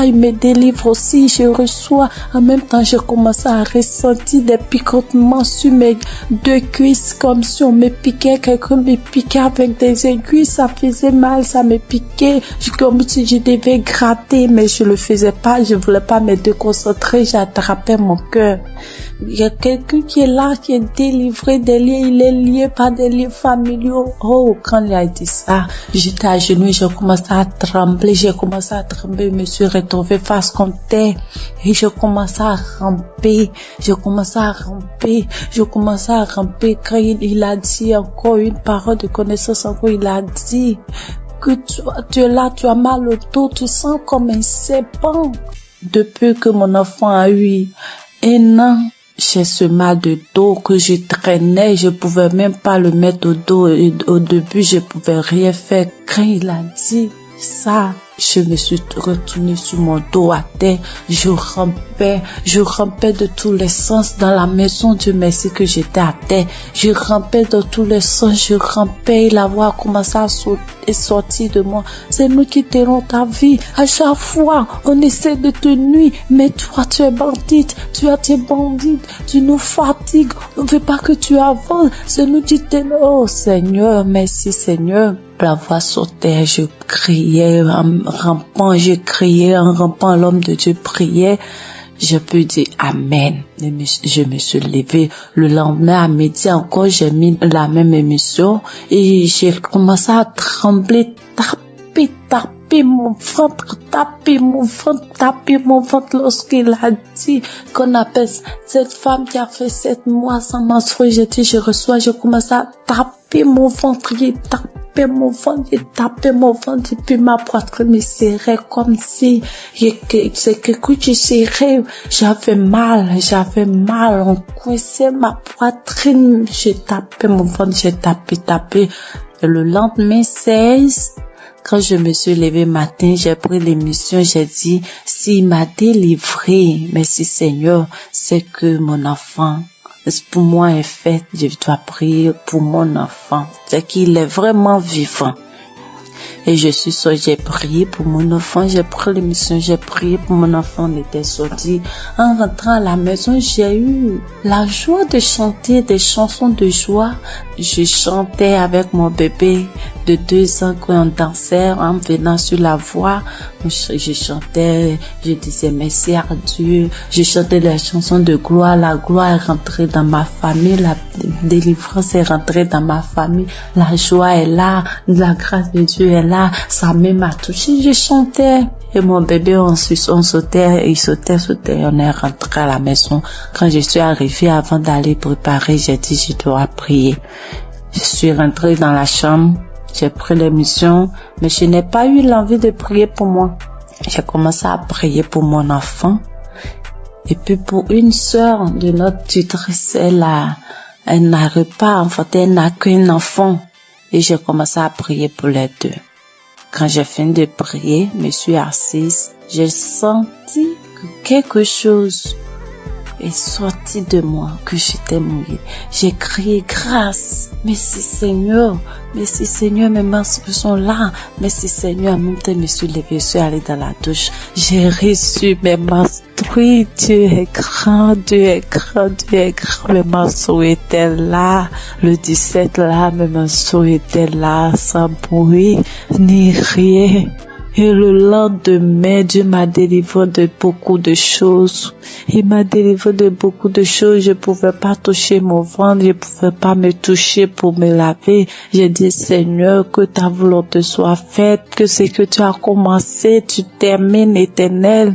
Il me délivre aussi, je reçois. En même temps, j'ai commencé à ressentir des picotements sur mes 2 cuisses, comme si on me piquait, quelqu'un me piquait avec des aiguilles, ça faisait mal, ça me piquait, comme si je devais gratter, mais je le faisais pas, je voulais pas me déconcentrer, j'attrapais mon cœur. Il y a quelqu'un qui est là, qui est délivré des liens, il est lié par des liens familiaux. Oh, quand il a dit ça, j'étais à genoux, j'ai commencé à trembler, je me suis retrouvée face contre terre et je commençais à ramper. Quand il a dit encore une parole de connaissance, encore il a dit que tu es là, tu as mal au dos, tu sens comme un serpent. Depuis que mon enfant a eu 1 an, j'ai ce mal de dos que je traînais, je pouvais même pas le mettre au dos. Et au début, je pouvais rien faire. Quand il a dit ça, je me suis retournée sur mon dos à terre. Je rampais de tous les sens dans la maison. Dieu merci que j'étais à terre. Je rampais dans tous les sens, et la voix a commencé à sortir de moi. C'est nous qui t'aurons ta vie. À chaque fois, on essaie de te nuire, mais toi, tu es bandite. Tu nous fatigues. On ne veut pas que tu avances. C'est nous qui t'aimons. Oh Seigneur, merci Seigneur. La voix sautait, je criais en rampant, l'homme de Dieu priait. Je peux dire Amen. Je me suis levée. Le lendemain à midi encore, j'ai mis la même émission et j'ai commencé à trembler, taper mon ventre lorsqu'il a dit qu'on appelle cette femme qui a fait 7 mois sans menstruer. J'ai dit, je reçois, je commence à taper mon ventre, j'ai tapé mon ventre et puis ma poitrine me serrait comme si c'est quelque chose qui serrait. J'avais mal, on coinçait ma poitrine, j'ai tapé mon ventre, j'ai tapé. Et le lendemain 16, quand je me suis levée matin, j'ai pris l'émission, j'ai dit, s'il m'a délivré, merci Seigneur, c'est que mon enfant, pour moi est fait, je dois prier pour mon enfant, c'est qu'il est vraiment vivant. Et j'ai prié pour mon enfant, j'ai pris l'émission, j'ai prié pour mon enfant, on était sorti. En rentrant à la maison, j'ai eu la joie de chanter des chansons de joie. Je chantais avec mon bébé de 2 ans quand on dansait, en venant sur la voix. Je chantais, je disais merci à Dieu. Je chantais des chansons de gloire. La gloire est rentrée dans ma famille, la délivrance est rentrée dans ma famille. La joie est là, la grâce de Dieu est là. Sa main m'a touché, je chantais. Et mon bébé, on sautait, il sautait, on est rentré à la maison. Quand je suis arrivée, avant d'aller préparer, j'ai dit, je dois prier. Je suis rentrée dans la chambre, j'ai pris l'émission, mais je n'ai pas eu l'envie de prier pour moi. J'ai commencé à prier pour mon enfant. Et puis pour une sœur de notre tutrice, elle n'arrive pas, en fait, elle n'a qu'un enfant. Et j'ai commencé à prier pour les 2. Quand j'ai fini de prier, je me suis assise, j'ai senti que quelque chose est sorti de moi, que j'étais mouillée. J'ai crié grâce. Merci Seigneur, mes menstrues sont là. Merci Seigneur, en même temps, je me suis levée, je suis allée dans la douche. J'ai reçu mes menstrues. Dieu est grand, mes menstrues étaient là. Le 17 là, mes menstrues étaient là, sans bruit, ni rien. Et le lendemain, Dieu m'a délivré de beaucoup de choses. Il m'a délivré de beaucoup de choses. Je pouvais pas toucher mon ventre, je pouvais pas me toucher pour me laver. J'ai dit, Seigneur, que ta volonté soit faite, que ce que tu as commencé, tu termines, Éternel.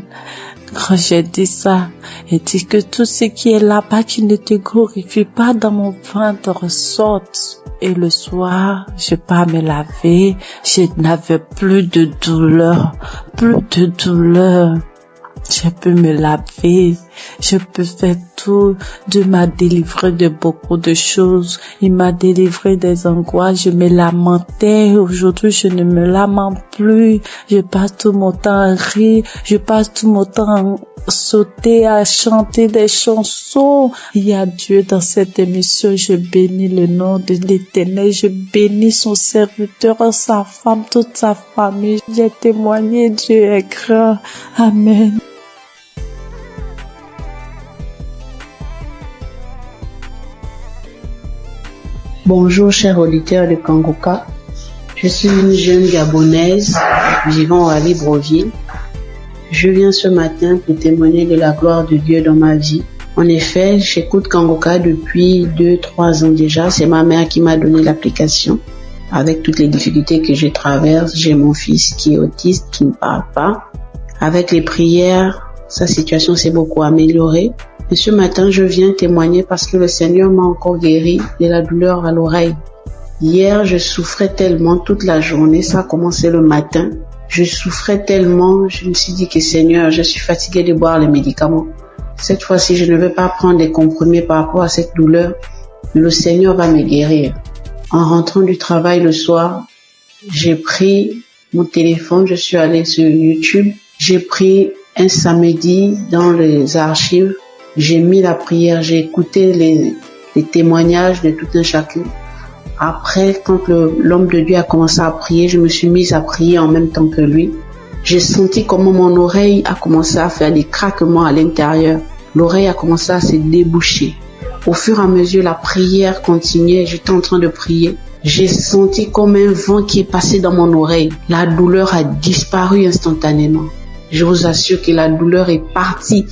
Quand j'ai dit ça, il dit que tout ce qui est là-bas qui ne te glorifie pas dans mon ventre sorte. Et le soir, je pars me laver, je n'avais plus de douleur, Je peux me laver, je peux faire tout. Dieu m'a délivré de beaucoup de choses. Il m'a délivré des angoisses. Je me lamentais. Aujourd'hui, je ne me lamente plus. Je passe tout mon temps à rire. Je passe tout mon temps à sauter, à chanter des chansons. Il y a Dieu dans cette émission. Je bénis le nom de l'Éternel. Je bénis son serviteur, sa femme, toute sa famille. J'ai témoigné. Dieu est grand. Amen. Bonjour chers auditeurs de Kangoka, je suis une jeune Gabonaise vivant à Libreville. Je viens ce matin pour témoigner de la gloire de Dieu dans ma vie. En effet, j'écoute Kangoka depuis 2-3 ans déjà. C'est ma mère qui m'a donné l'application. Avec toutes les difficultés que je traverse, j'ai mon fils qui est autiste, qui ne parle pas. Avec les prières, sa situation s'est beaucoup améliorée. Et ce matin, je viens témoigner parce que le Seigneur m'a encore guéri de la douleur à l'oreille. Hier, je souffrais tellement toute la journée, ça a commencé le matin. Je souffrais tellement, je me suis dit que Seigneur, je suis fatiguée de boire les médicaments. Cette fois-ci, je ne vais pas prendre des comprimés par rapport à cette douleur. Le Seigneur va me guérir. En rentrant du travail le soir, j'ai pris mon téléphone, je suis allée sur YouTube. J'ai pris un samedi dans les archives. J'ai mis la prière, j'ai écouté les témoignages de tout un chacun. Après, quand l'homme de Dieu a commencé à prier, je me suis mise à prier en même temps que lui. J'ai senti comment mon oreille a commencé à faire des craquements à l'intérieur. L'oreille a commencé à se déboucher. Au fur et à mesure, la prière continuait, j'étais en train de prier. J'ai senti comme un vent qui est passé dans mon oreille. La douleur a disparu instantanément. Je vous assure que la douleur est partie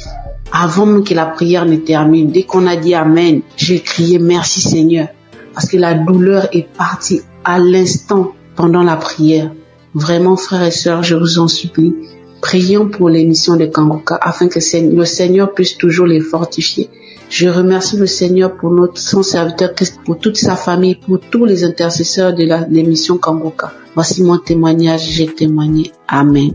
avant même que la prière ne termine. Dès qu'on a dit Amen, j'ai crié merci Seigneur. Parce que la douleur est partie à l'instant pendant la prière. Vraiment, frères et sœurs, je vous en supplie, prions pour l'émission de Kangoka afin que le Seigneur puisse toujours les fortifier. Je remercie le Seigneur pour son serviteur Christ, pour toute sa famille, pour tous les intercesseurs de l'émission Kangoka. Voici mon témoignage, j'ai témoigné. Amen.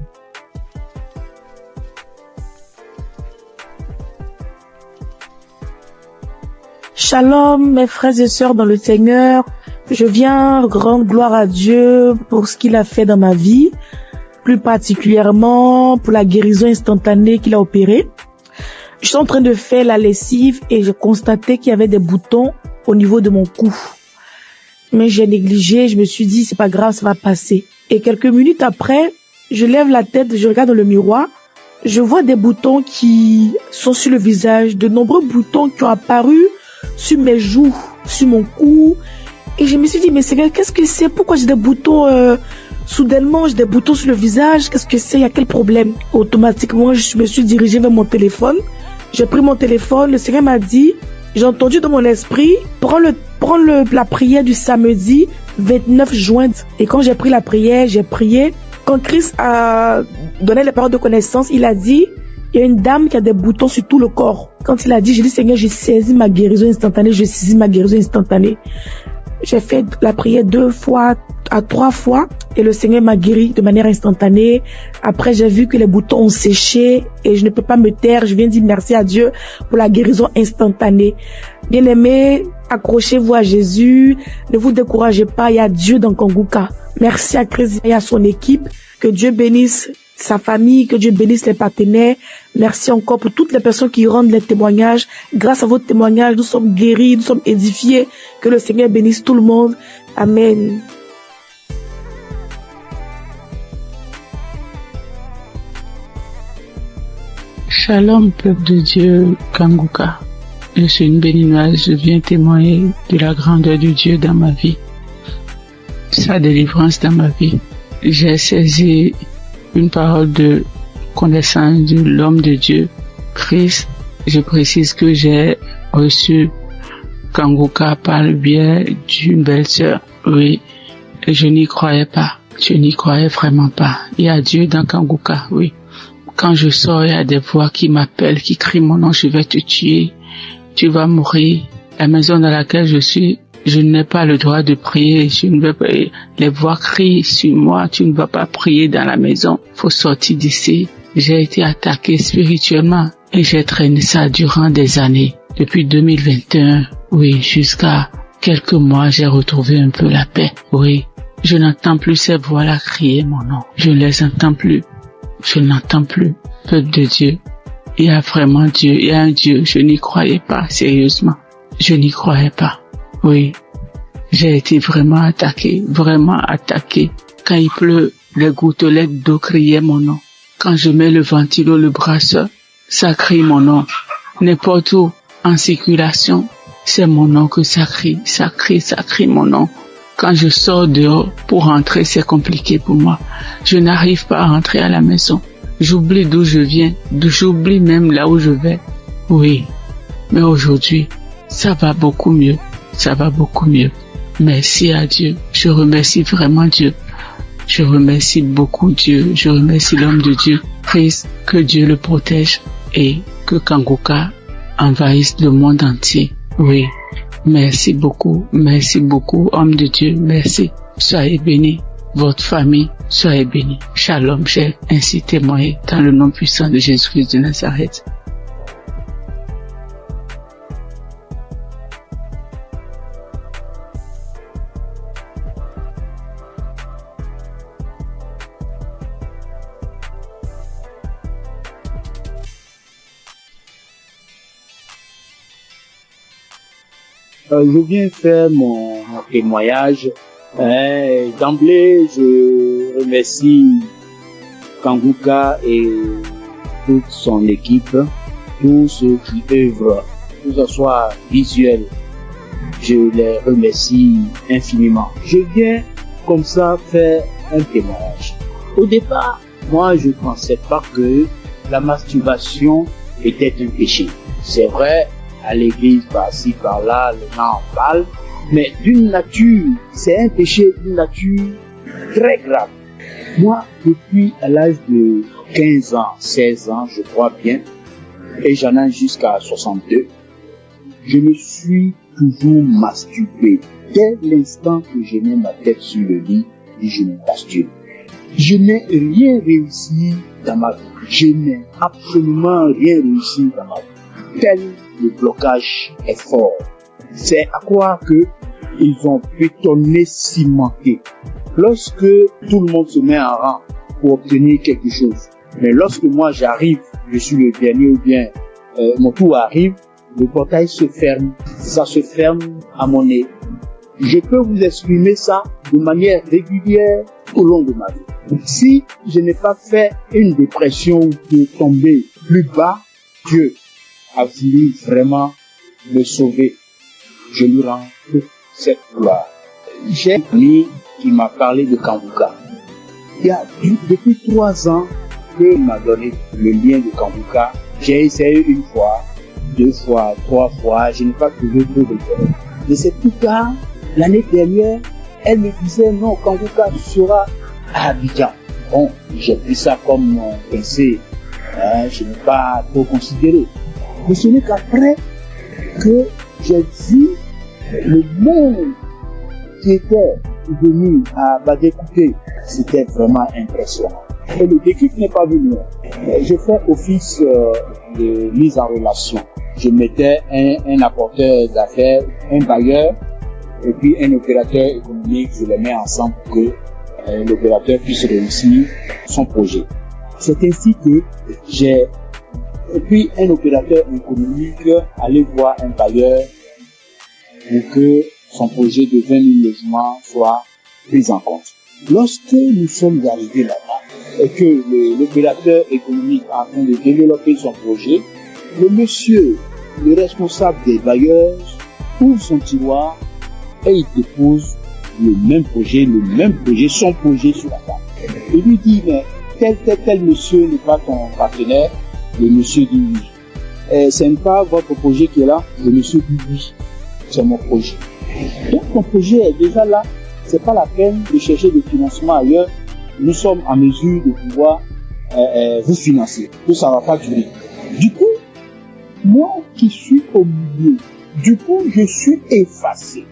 Shalom, mes frères et sœurs dans le Seigneur. Je viens rendre gloire à Dieu pour ce qu'il a fait dans ma vie, plus particulièrement pour la guérison instantanée qu'il a opérée. Je suis en train de faire la lessive et j'ai constaté qu'il y avait des boutons au niveau de mon cou. Mais j'ai négligé, je me suis dit c'est pas grave, ça va passer. Et quelques minutes après, je lève la tête, je regarde dans le miroir, je vois des boutons qui sont sur le visage, de nombreux boutons qui ont apparu sur mes joues, sur mon cou. Et je me suis dit, mais Seigneur, qu'est-ce que c'est? Pourquoi j'ai des boutons soudainement, j'ai des boutons sur le visage? Qu'est-ce que c'est? Il y a quel problème? Automatiquement, je me suis dirigée vers mon téléphone. J'ai pris mon téléphone. Le Seigneur m'a dit, j'ai entendu dans mon esprit, prends la prière du samedi 29 juin. Et quand j'ai pris la prière, j'ai prié. Quand Christ a donné les paroles de connaissance, il a dit, il y a une dame qui a des boutons sur tout le corps. Quand il a dit, j'ai dit, Seigneur, j'ai saisi ma guérison instantanée, j'ai saisi ma guérison instantanée. J'ai fait la prière 2 fois à 3 fois et le Seigneur m'a guéri de manière instantanée. Après, j'ai vu que les boutons ont séché et je ne peux pas me taire. Je viens dire merci à Dieu pour la guérison instantanée. Bien-aimés, accrochez-vous à Jésus. Ne vous découragez pas. Il y a Dieu dans Kangoka. Merci à Christ et à son équipe. Que Dieu bénisse sa famille, que Dieu bénisse les partenaires. Merci encore pour toutes les personnes qui rendent les témoignages. Grâce à votre témoignage, nous sommes guéris, nous sommes édifiés. Que le Seigneur bénisse tout le monde. Amen. Shalom, peuple de Dieu, Kangoka. Je suis une béninoise, je viens témoigner de la grandeur de Dieu dans ma vie. Sa délivrance dans ma vie. J'ai saisi une parole de connaissance de l'homme de Dieu, Christ. Je précise que j'ai reçu Kanguka par le biais d'une belle-sœur. Oui, je n'y croyais pas. Je n'y croyais vraiment pas. Il y a Dieu dans Kanguka, oui. Quand je sors, il y a des voix qui m'appellent, qui crient mon nom, je vais te tuer, tu vas mourir. La maison dans laquelle je suis, je n'ai pas le droit de prier, je ne veux pas, les voix crient sur moi, tu ne vas pas prier dans la maison, faut sortir d'ici. J'ai été attaqué spirituellement et j'ai traîné ça durant des années. Depuis 2021, oui, jusqu'à quelques mois, j'ai retrouvé un peu la paix, oui. Je n'entends plus ces voix-là crier mon nom, je ne les entends plus. Je n'entends plus. Peuple de Dieu, il y a vraiment Dieu, il y a un Dieu. Je n'y croyais pas, sérieusement. Je n'y croyais pas. Oui, j'ai été vraiment attaqué. Quand il pleut, les gouttelettes d'eau criaient mon nom. Quand je mets le ventilo, le brasseur, ça crie mon nom. N'importe où, en circulation, c'est mon nom que ça crie mon nom. Quand je sors dehors pour rentrer, c'est compliqué pour moi. Je n'arrive pas à rentrer à la maison. J'oublie d'où je viens, j'oublie même là où je vais. Oui, mais aujourd'hui, ça va beaucoup mieux. Merci à Dieu. Je remercie vraiment Dieu. Je remercie beaucoup Dieu. Je remercie l'homme de Dieu. Christ, que Dieu le protège et que Kanguka envahisse le monde entier. Oui. Merci beaucoup, homme de Dieu, merci. Soyez bénis, votre famille, soyez bénis. Shalom, j'ai ainsi témoigné dans le nom puissant de Jésus-Christ de Nazareth. Je viens faire mon témoignage. D'emblée, je remercie Kanguka et toute son équipe, tous ceux qui œuvrent, que ce soit visuel. Je les remercie infiniment. Je viens comme ça faire un témoignage. Au départ, moi, je ne pensais pas que la masturbation était un péché. C'est vrai, à l'église, par-ci, par-là, les gens en parlent, mais d'une nature, c'est un péché d'une nature très grave. Moi, depuis à l'âge de 15 ans, 16 ans, je crois bien, et j'en ai jusqu'à 62, je me suis toujours masturbé. Dès l'instant que je mets ma tête sur le lit, je me masturbe. Je n'ai rien réussi dans ma vie. Je n'ai absolument rien réussi dans ma vie. Tel le blocage est fort. C'est à croire que ils ont bétonné, cimenté. Lorsque tout le monde se met en rang pour obtenir quelque chose, mais lorsque moi j'arrive, je suis le dernier ou bien mon tour arrive, le portail se ferme. Ça se ferme à mon nez. Je peux vous exprimer ça de manière régulière au long de ma vie. Si je n'ai pas fait une dépression ou de tomber plus bas, Dieu a voulu vraiment me sauver. Je lui rends toute cette gloire. J'ai un ami qui m'a parlé de Kanguka. Il y a depuis 3 ans qu'il m'a donné le lien de Kanguka. J'ai essayé 1 fois, 2 fois, 3 fois, je n'ai pas trouvé de réponse. Mais c'est plus tard, l'année dernière, elle me disait non, Kanguka sera à Abidjan. Bon, j'ai pris ça comme mon pensée, je n'ai pas trop considéré. Mais ce n'est qu'après que j'ai vu le monde qui était venu à Badécoupé. C'était vraiment impressionnant. Et le déclic n'est pas venu. J'ai fait office de mise en relation. Je mettais un apporteur d'affaires, un bailleur, et puis un opérateur économique. Je les mets ensemble pour que l'opérateur puisse réussir son projet. C'est ainsi que j'ai, et puis un opérateur économique allait voir un bailleur pour que son projet de 20 000 logements soit pris en compte. Lorsque nous sommes arrivés là-bas et que l'opérateur économique est en train de développer son projet, le monsieur, le responsable des bailleurs, ouvre son tiroir et il dépose le même projet, son projet sur la table. Il lui dit, mais tel monsieur n'est pas ton partenaire, le monsieur dit oui. Ce n'est pas votre projet qui est là, le monsieur dit oui, c'est mon projet. Donc mon projet est déjà là, c'est pas la peine de chercher des financements ailleurs. Nous sommes en mesure de pouvoir vous financer. Tout ça ne va pas durer. Du coup, moi qui suis au milieu, du coup je suis effacé.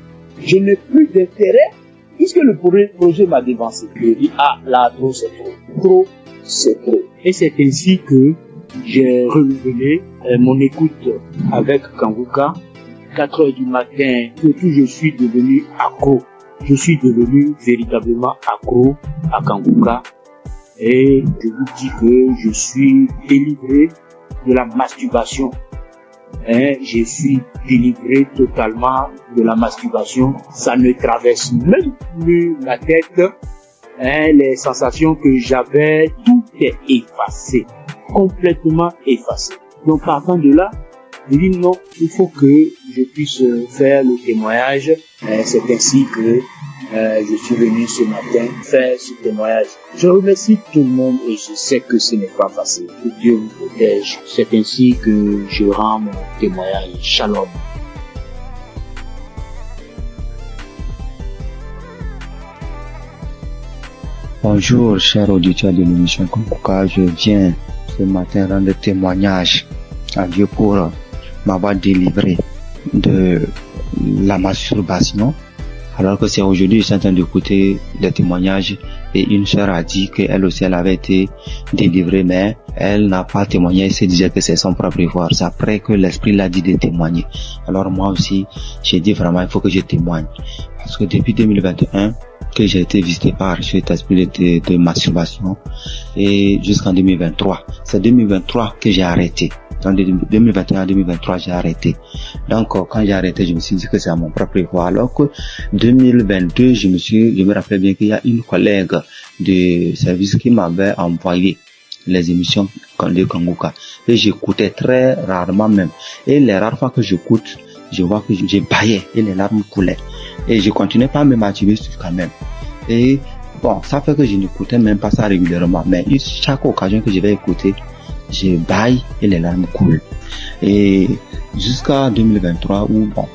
Je n'ai plus d'intérêt puisque le projet m'a dévancé. Je dis là trop c'est trop. Trop c'est trop. Et c'est ainsi que j'ai renouvelé mon écoute avec Kanguka. 4 heures du matin, surtout je suis devenu accro. Je suis devenu véritablement accro à Kanguka. Et je vous dis que je suis délivré de la masturbation. Je suis délivré totalement de la masturbation. Ça ne traverse même plus la tête. Les sensations que j'avais, tout est effacé. Complètement effacé. Donc partant de là, je dis non, il faut que je puisse faire le témoignage. C'est ainsi que je suis venu ce matin faire ce témoignage. Je remercie tout le monde et je sais que ce n'est pas facile. Que Dieu vous protège. C'est ainsi que je rends mon témoignage. Shalom. Bonjour, chers auditeurs de l'émission Kanguka. Je viens ce matin rendre témoignage à Dieu pour m'avoir délivré de la masturbation. Alors que c'est aujourd'hui, je suis en train d'écouter des témoignages et une sœur a dit qu'elle aussi, elle avait été délivrée, mais elle n'a pas témoigné, elle se disait que c'est son propre effort. C'est après que l'Esprit l'a dit de témoigner. Alors moi aussi, j'ai dit vraiment, il faut que je témoigne. Parce que depuis 2021, que j'ai été visité par cet esprit de masturbation et jusqu'en 2023. C'est 2023 que j'ai arrêté. En 2021 à 2023, j'ai arrêté. Donc, quand j'ai arrêté, je me suis dit que c'est à mon propre effort. Alors que 2022, je me rappelle bien qu'il y a une collègue de service qui m'avait envoyé les émissions de Kanguka. Et j'écoutais très rarement même. Et les rares fois que j'écoute, je vois que j'ai baillé et les larmes coulaient. Et je continuais pas à me masturber quand même. Et bon, ça fait que je n'écoutais même pas ça régulièrement. Mais chaque occasion que je vais écouter, je baille et les larmes coulent. Et jusqu'à 2023 où bon,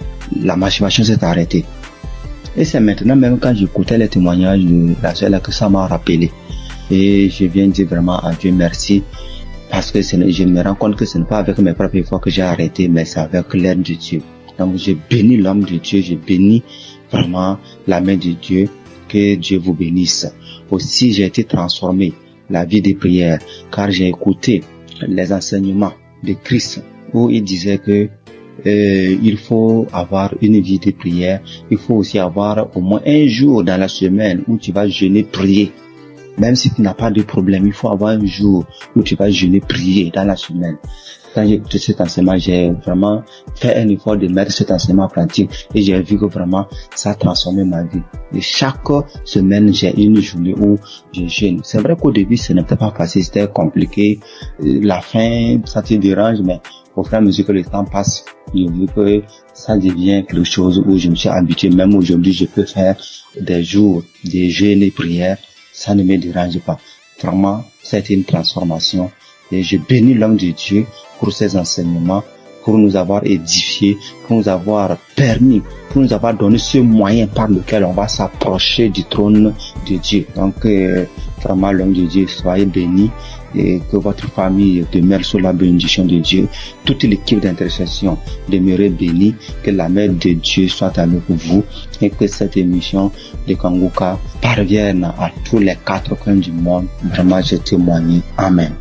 la masturbation s'est arrêtée. Et c'est maintenant même quand j'écoutais les témoignages de la soeur que ça m'a rappelé. Et je viens dire vraiment à Dieu merci. Parce que je me rends compte que ce n'est pas avec mes propres efforts que j'ai arrêté, mais c'est avec l'aide de Dieu. Donc je bénis l'homme de Dieu, je bénis vraiment la main de Dieu. Que Dieu vous bénisse. Aussi, j'ai été transformé la vie des prières, car j'ai écouté les enseignements de Christ où il disait que il faut avoir une vie de prière. Il faut aussi avoir au moins un jour dans la semaine où tu vas jeûner, prier. Même si tu n'as pas de problème, il faut avoir un jour où tu vas jeûner, prier dans la semaine. Quand j'ai écouté cet enseignement, j'ai vraiment fait un effort de mettre cet enseignement en pratique et j'ai vu que vraiment ça a transformé ma vie. Et chaque semaine, j'ai une journée où je jeûne. C'est vrai qu'au début, ce n'était pas facile, c'était compliqué. La faim, ça te dérange, mais au fur et à mesure que le temps passe, j'ai vu que ça devient quelque chose où je me suis habitué. Même aujourd'hui, je peux faire des jours de jeûne et prière. Ça ne me dérange pas. Vraiment, c'était une transformation. Et je bénis l'homme de Dieu pour ses enseignements, pour nous avoir édifiés, pour nous avoir permis, pour nous avoir donné ce moyen par lequel on va s'approcher du trône de Dieu. Donc, vraiment, l'homme de Dieu, soyez bénis et que votre famille demeure sous la bénédiction de Dieu. Toute l'équipe d'intercession demeure bénie, que la main de Dieu soit avec vous et que cette émission de Kanguka parvienne à tous les 4 coins du monde. Vraiment, je témoigne. Amen.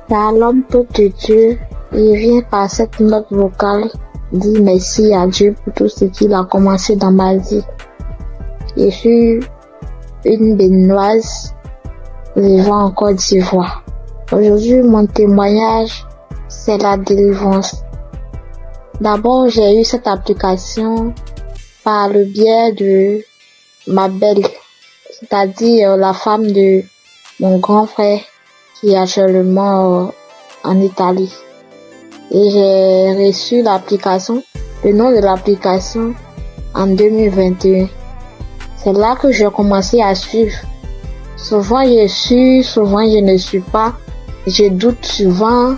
L'homme de Dieu, il vient par cette note vocale dire merci à Dieu pour tout ce qu'il a commencé dans ma vie. Je suis une béninoise vivant en Côte d'Ivoire. Aujourd'hui, mon témoignage, c'est la délivrance. D'abord, j'ai eu cette application par le biais de ma belle, c'est-à-dire la femme de mon grand frère qui est actuellement en Italie. Et j'ai reçu l'application. Le nom de l'application en 2021. C'est là que j'ai commencé à suivre. Souvent je suis, souvent je ne suis pas. Je doute souvent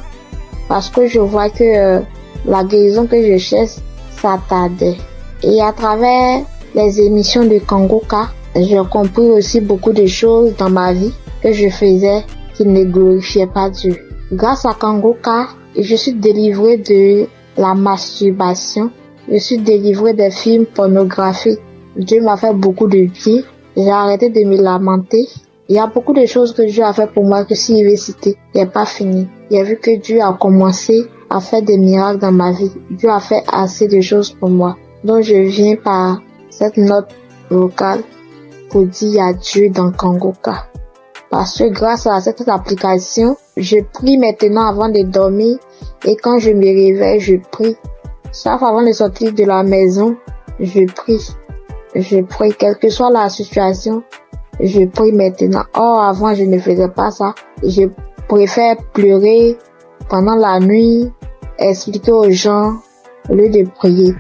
parce que je vois que la guérison que je cherche, ça tardait. Et à travers les émissions de Kangoka, j'ai compris aussi beaucoup de choses dans ma vie que je faisais qui ne glorifiaient pas Dieu. Grâce à Kangoka, je suis délivrée de la masturbation. Je suis délivrée des films pornographiques. Dieu m'a fait beaucoup de bien. J'ai arrêté de me lamenter. Il y a beaucoup de choses que Dieu a fait pour moi que si je vais citer, il n'est pas fini. J'ai vu que Dieu a commencé à faire des miracles dans ma vie. Dieu a fait assez de choses pour moi. Donc je viens par cette note vocale pour dire adieu dans Kangoka. Parce que grâce à cette application, je prie maintenant avant de dormir et quand je me réveille, je prie. Chaque fois avant de sortir de la maison, je prie. Je prie, quelle que soit la situation, je prie maintenant. Or, avant, je ne faisais pas ça. Je préfère pleurer pendant la nuit, expliquer aux gens au lieu de prier.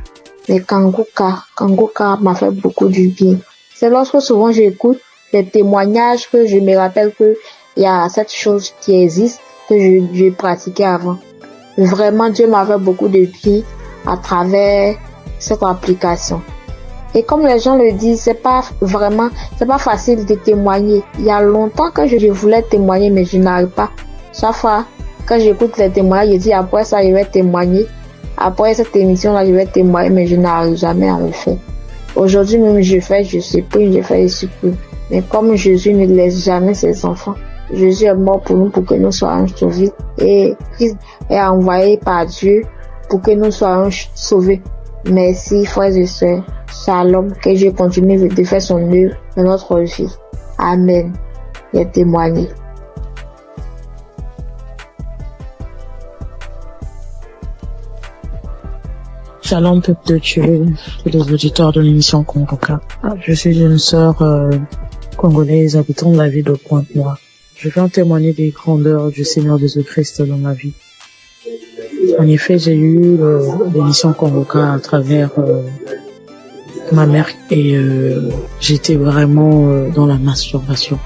Mais Kangoka m'a fait beaucoup du bien. C'est lorsque souvent j'écoute les témoignages que je me rappelle que il y a cette chose qui existe que je pratiquais avant. Vraiment, Dieu m'a fait beaucoup de bien à travers cette application. Et comme les gens le disent, c'est pas facile de témoigner. Il y a longtemps que je voulais témoigner, mais je n'arrive pas. Chaque fois, quand j'écoute les témoignages, je dis après ça, je vais témoigner. Après cette émission-là, je vais témoigner, mais je n'arrive jamais à le faire. Aujourd'hui même, je supplie, je fais, je supplie. Mais comme Jésus ne laisse jamais ses enfants, Jésus est mort pour nous, pour que nous soyons sauvés. Et Christ est envoyé par Dieu pour que nous soyons sauvés. Merci, frères et sœurs. Shalom, que Dieu continue de faire son œuvre dans notre vie. Amen. Et témoigner. Shalom, peuple de Dieu, tous les auditeurs de l'émission Kangoka. Je suis une sœur congolaise habitant la ville de Pointe-Noire. Je viens témoigner des grandeurs du Seigneur Jésus-Christ dans ma vie. En effet, j'ai eu l'émission Kangoka à travers ma mère et j'étais vraiment dans la masturbation.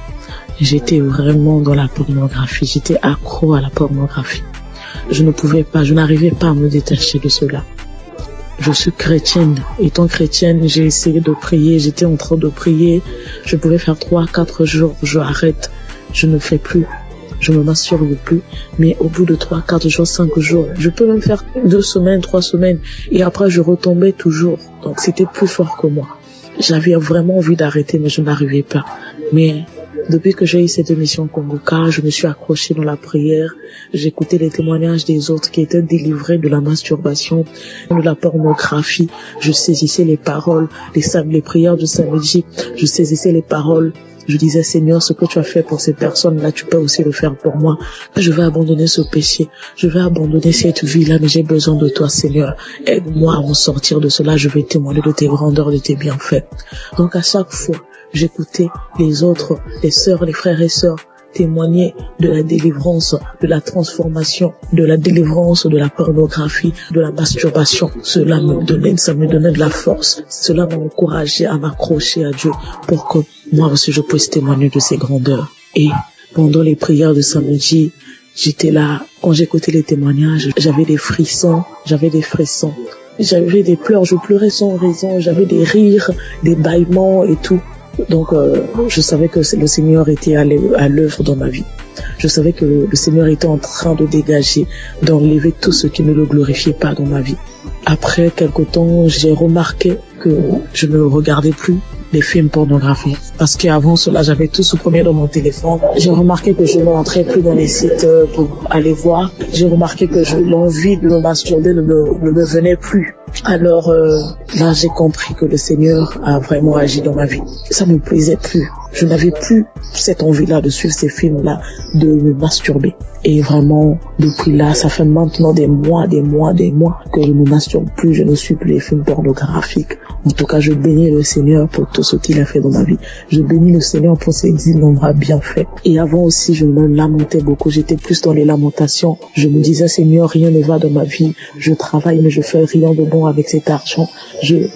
J'étais vraiment dans la pornographie. J'étais accro à la pornographie. Je n'arrivais pas à me détacher de cela. Je suis chrétienne. Étant chrétienne, j'ai essayé de prier. J'étais en train de prier. Je pouvais faire 3-4 jours. Je arrête. Je ne fais plus. Je me masturbe plus. Mais au bout de 3-4 jours, 5 jours, je peux même faire 2 semaines, 3 semaines. Et après, je retombais toujours. Donc, c'était plus fort que moi. J'avais vraiment envie d'arrêter, mais je n'arrivais pas. Mais depuis que j'ai eu cette émission Kangoka, je me suis accrochée dans la prière. J'écoutais les témoignages des autres qui étaient délivrés de la masturbation, de la pornographie. Je saisissais les paroles, les prières du samedi. Je saisissais les paroles. Je disais, Seigneur, ce que tu as fait pour ces personnes-là, tu peux aussi le faire pour moi. Je vais abandonner ce péché. Je vais abandonner cette vie-là, mais j'ai besoin de toi, Seigneur. Aide-moi à m'en sortir de cela. Je vais témoigner de tes grandeurs, de tes bienfaits. Donc, à chaque fois, j'écoutais les autres, les sœurs, les frères et sœurs témoigner de la délivrance, de la transformation, de la délivrance de la pornographie, de la masturbation. Cela me donnait de la force. Cela m'a encouragé à m'accrocher à Dieu pour que moi aussi je puisse témoigner de ses grandeurs. Et pendant les prières de samedi, j'étais là. Quand j'écoutais les témoignages, j'avais des frissons. J'avais des pleurs, je pleurais sans raison. J'avais des rires, des bâillements et tout. Donc, je savais que le Seigneur était à l'œuvre dans ma vie. Je savais que le Seigneur était en train de dégager, d'enlever tout ce qui ne le glorifiait pas dans ma vie. Après quelque temps, j'ai remarqué que je ne regardais plus les films pornographiques. Parce qu'avant cela, j'avais tout supprimé dans mon téléphone. J'ai remarqué que je ne rentrais plus dans les sites pour aller voir. J'ai remarqué que l'envie de me masturber ne me venait plus. Alors là, j'ai compris que le Seigneur a vraiment agi dans ma vie. Ça ne me plaisait plus. Je n'avais plus cette envie-là de suivre ces films-là, de me masturber. Et vraiment, depuis là, ça fait maintenant des mois que je ne me masturbe plus, je ne suis plus les films pornographiques. En tout cas, je bénis le Seigneur pour tout ce qu'il a fait dans ma vie. Je bénis le Seigneur pour ses innombrables bienfaits. Et avant aussi, je me lamentais beaucoup. J'étais plus dans les lamentations. Je me disais, Seigneur, rien ne va dans ma vie. Je travaille, mais je fais rien de bon. non, avec cet argent,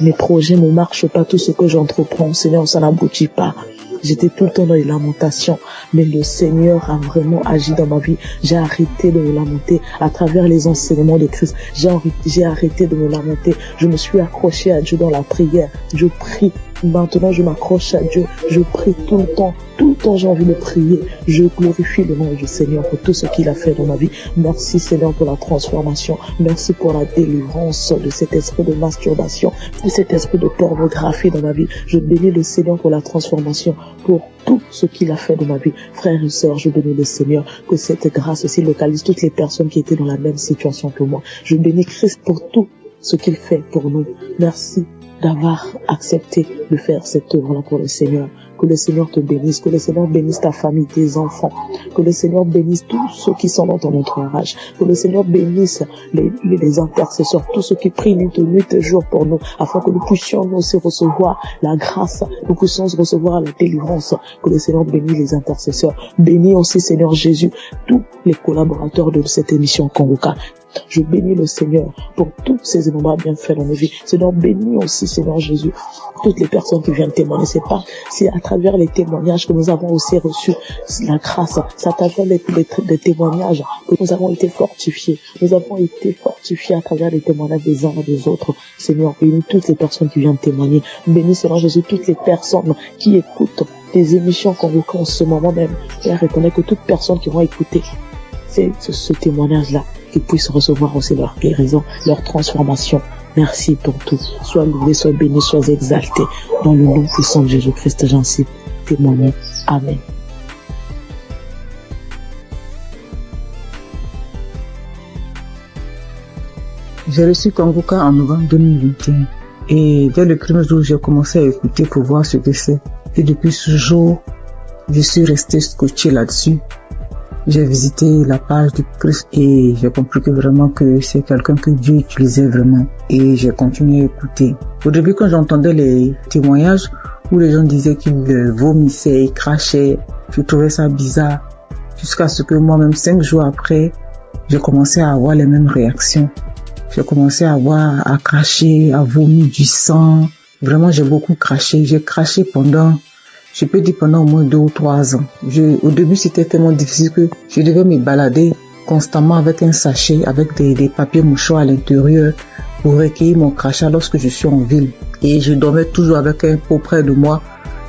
mes projets ne marchent pas, tout ce que j'entreprends, Seigneur, ça n'aboutit pas. J'étais tout le temps dans les lamentations, mais le Seigneur a vraiment agi dans ma vie. J'ai arrêté de me lamenter à travers les enseignements de Christ. J'ai arrêté de me lamenter. Je me suis accroché à Dieu dans la prière. Je prie. Maintenant, je m'accroche à Dieu. Je prie tout le temps. Tout le temps, j'ai envie de prier. Je glorifie le nom du Seigneur pour tout ce qu'il a fait dans ma vie. Merci, Seigneur, pour la transformation. Merci pour la délivrance de cet esprit de masturbation, de cet esprit de pornographie dans ma vie. Je bénis le Seigneur pour la transformation, pour tout ce qu'il a fait dans ma vie. Frères et sœurs, je bénis le Seigneur, que cette grâce aussi localise toutes les personnes qui étaient dans la même situation que moi. Je bénis Christ pour tout ce qu'il fait pour nous. Merci d'avoir accepté de faire cette œuvre-là pour le Seigneur. Que le Seigneur te bénisse, que le Seigneur bénisse ta famille, tes enfants, que le Seigneur bénisse tous ceux qui sont dans ton entourage, que le Seigneur bénisse les intercesseurs, tous ceux qui prient nuit et jour pour nous, afin que nous puissions nous aussi recevoir la grâce, nous puissions recevoir la délivrance. Que le Seigneur bénisse les intercesseurs. Bénis aussi, Seigneur Jésus, tous les collaborateurs de cette émission Kanguka. Je bénis le Seigneur pour tous ces énormes bienfaits dans nos vies. Seigneur, bénis aussi, Seigneur Jésus, toutes les personnes qui viennent témoigner. C'est à travers les témoignages que nous avons aussi reçu la grâce. C'est à travers les témoignages que nous avons été fortifiés. Nous avons été fortifiés à travers les témoignages des uns et des autres. Seigneur, bénis toutes les personnes qui viennent témoigner. Bénis, Seigneur Jésus, toutes les personnes qui écoutent des émissions qu'on vous en ce moment même. Père, reconnais que toutes personnes qui vont écouter ce témoignage-là, qu'ils puissent recevoir aussi leur guérison, leur transformation. Merci pour tout. Sois loué, sois béni, sois exalté. Dans le nom puissant de Jésus-Christ, j'en suis témoigné. Amen. J'ai reçu Kanguka en novembre 2021. Et dès le premier jour, j'ai commencé à écouter pour voir ce que c'est. Et depuis ce jour, je suis resté scotché là-dessus. J'ai visité la page du Christ et j'ai compris que vraiment que c'est quelqu'un que Dieu utilisait vraiment. Et j'ai continué à écouter. Au début, quand j'entendais les témoignages où les gens disaient qu'ils vomissaient, ils crachaient, je trouvais ça bizarre. Jusqu'à ce que moi-même, 5 jours après, j'ai commencé à avoir les mêmes réactions. J'ai commencé à cracher, à vomir du sang. Vraiment, j'ai beaucoup craché. J'ai craché pendant au moins 2 ou 3 ans. Au début, c'était tellement difficile que je devais me balader constamment avec un sachet, avec des papiers mouchoirs à l'intérieur pour recueillir mon crachat lorsque je suis en ville. Et je dormais toujours avec un pot près de moi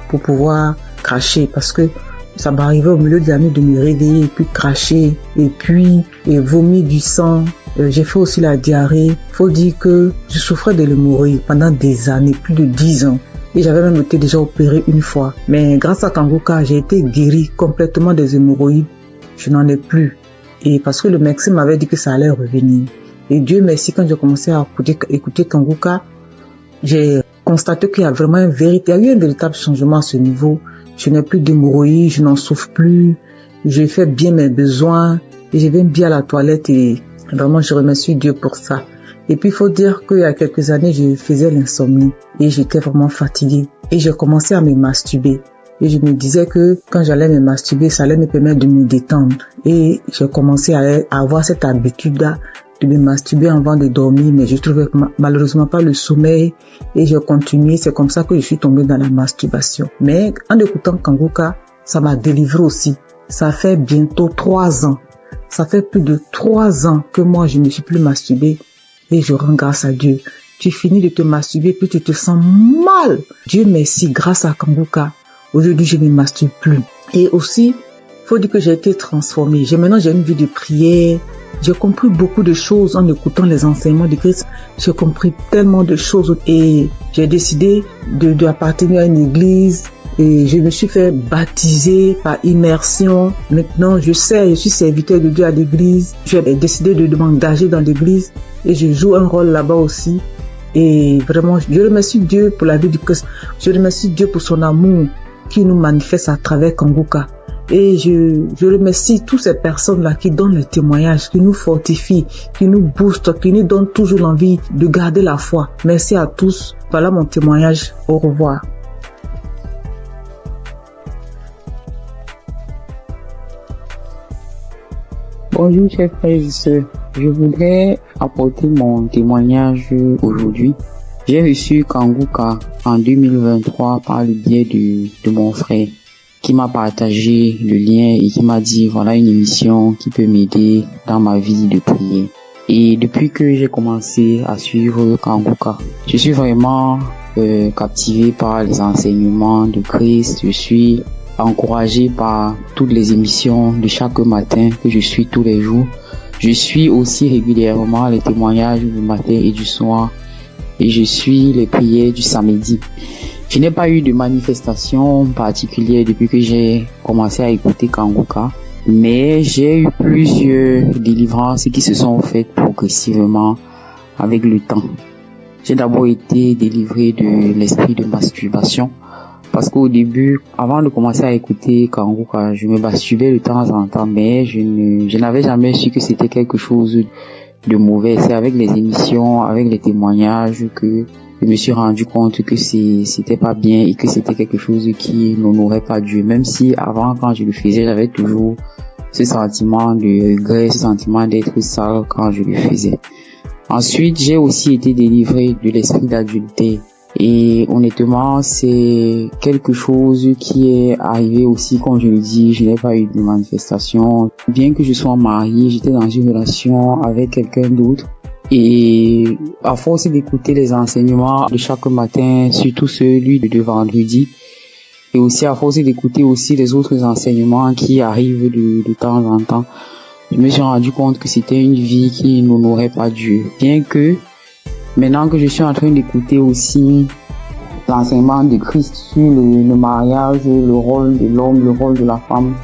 pour pouvoir cracher parce que ça m'arrivait au milieu de la nuit de me réveiller et puis cracher et puis vomir du sang. J'ai fait aussi la diarrhée. Faut dire que je souffrais de l'hémorroïde pendant des années, plus de 10 ans. Et j'avais même été déjà opéré une fois. Mais grâce à Kanguka, j'ai été guéri complètement des hémorroïdes. Je n'en ai plus. Et parce que le médecin m'avait dit que ça allait revenir. Et Dieu merci, quand j'ai commencé à écouter Kanguka, j'ai constaté qu'il y a vraiment il y a eu un véritable changement à ce niveau. Je n'ai plus d'hémorroïdes, je n'en souffre plus. Je fais bien mes besoins. Et je vais bien à la toilette et vraiment je remercie Dieu pour ça. Et puis, il faut dire qu'il y a quelques années, je faisais l'insomnie et j'étais vraiment fatiguée. Et j'ai commencé à me masturber. Et je me disais que quand j'allais me masturber, ça allait me permettre de me détendre. Et j'ai commencé à avoir cette habitude-là de me masturber avant de dormir, mais je trouvais malheureusement pas le sommeil. Et j'ai continué. C'est comme ça que je suis tombée dans la masturbation. Mais en écoutant Kanguka, ça m'a délivré aussi. Ça fait bientôt 3 ans. Ça fait plus de 3 ans que moi, je ne me suis plus masturbée. Et je rends grâce à Dieu. Tu finis de te masturber, puis tu te sens mal. Dieu merci, grâce à Kanguka, aujourd'hui je ne me masturbe plus. Et aussi, faut dire que j'ai été transformée. Maintenant j'ai une vie de prière. J'ai compris beaucoup de choses en écoutant les enseignements de Christ. J'ai compris tellement de choses et j'ai décidé d'appartenir à une église. Et je me suis fait baptiser par immersion. Maintenant, je suis serviteur de Dieu à l'église. J'ai décidé de m'engager dans l'église et je joue un rôle là-bas aussi. Et vraiment, je remercie Dieu pour la vie du Christ. Je remercie Dieu pour son amour qui nous manifeste à travers Kanguka. Et je remercie toutes ces personnes-là qui donnent le témoignage, qui nous fortifient, qui nous boostent, qui nous donnent toujours l'envie de garder la foi. Merci à tous. Voilà mon témoignage. Au revoir. Bonjour chers frères et sœurs, Je voudrais apporter mon témoignage aujourd'hui. J'ai reçu Kanguka en 2023 par le biais de mon frère qui m'a partagé le lien et qui m'a dit voilà une émission qui peut m'aider dans ma vie de prière. Et depuis que j'ai commencé à suivre Kanguka, je suis vraiment captivé par les enseignements de Christ. Je suis encouragé par toutes les émissions de chaque matin que je suis tous les jours. Je suis aussi régulièrement les témoignages du matin et du soir et je suis les prières du samedi. Je n'ai pas eu de manifestation particulière depuis que j'ai commencé à écouter Kanguka, mais j'ai eu plusieurs délivrances qui se sont faites progressivement avec le temps. J'ai d'abord été délivré de l'esprit de masturbation parce qu'au début, avant de commencer à écouter Kanguka, je me masturbais de temps en temps, mais je n'avais jamais su que c'était quelque chose de mauvais. C'est avec les émissions, avec les témoignages que je me suis rendu compte que c'était pas bien et que c'était quelque chose qui n'honorait pas Dieu. Même si avant, quand je le faisais, j'avais toujours ce sentiment de regret, ce sentiment d'être sale quand je le faisais. Ensuite, j'ai aussi été délivré de l'esprit d'adultère. Et honnêtement, c'est quelque chose qui est arrivé aussi, comme je le dis, je n'ai pas eu de manifestation. Bien que je sois marié, j'étais dans une relation avec quelqu'un d'autre. Et à force d'écouter les enseignements de chaque matin, surtout celui de vendredi, et aussi à force d'écouter aussi les autres enseignements qui arrivent de temps en temps, je me suis rendu compte que c'était une vie qui n'honorait pas Dieu. Bien que maintenant que je suis en train d'écouter aussi l'enseignement de Christ sur le mariage, le rôle de l'homme, le rôle de la femme,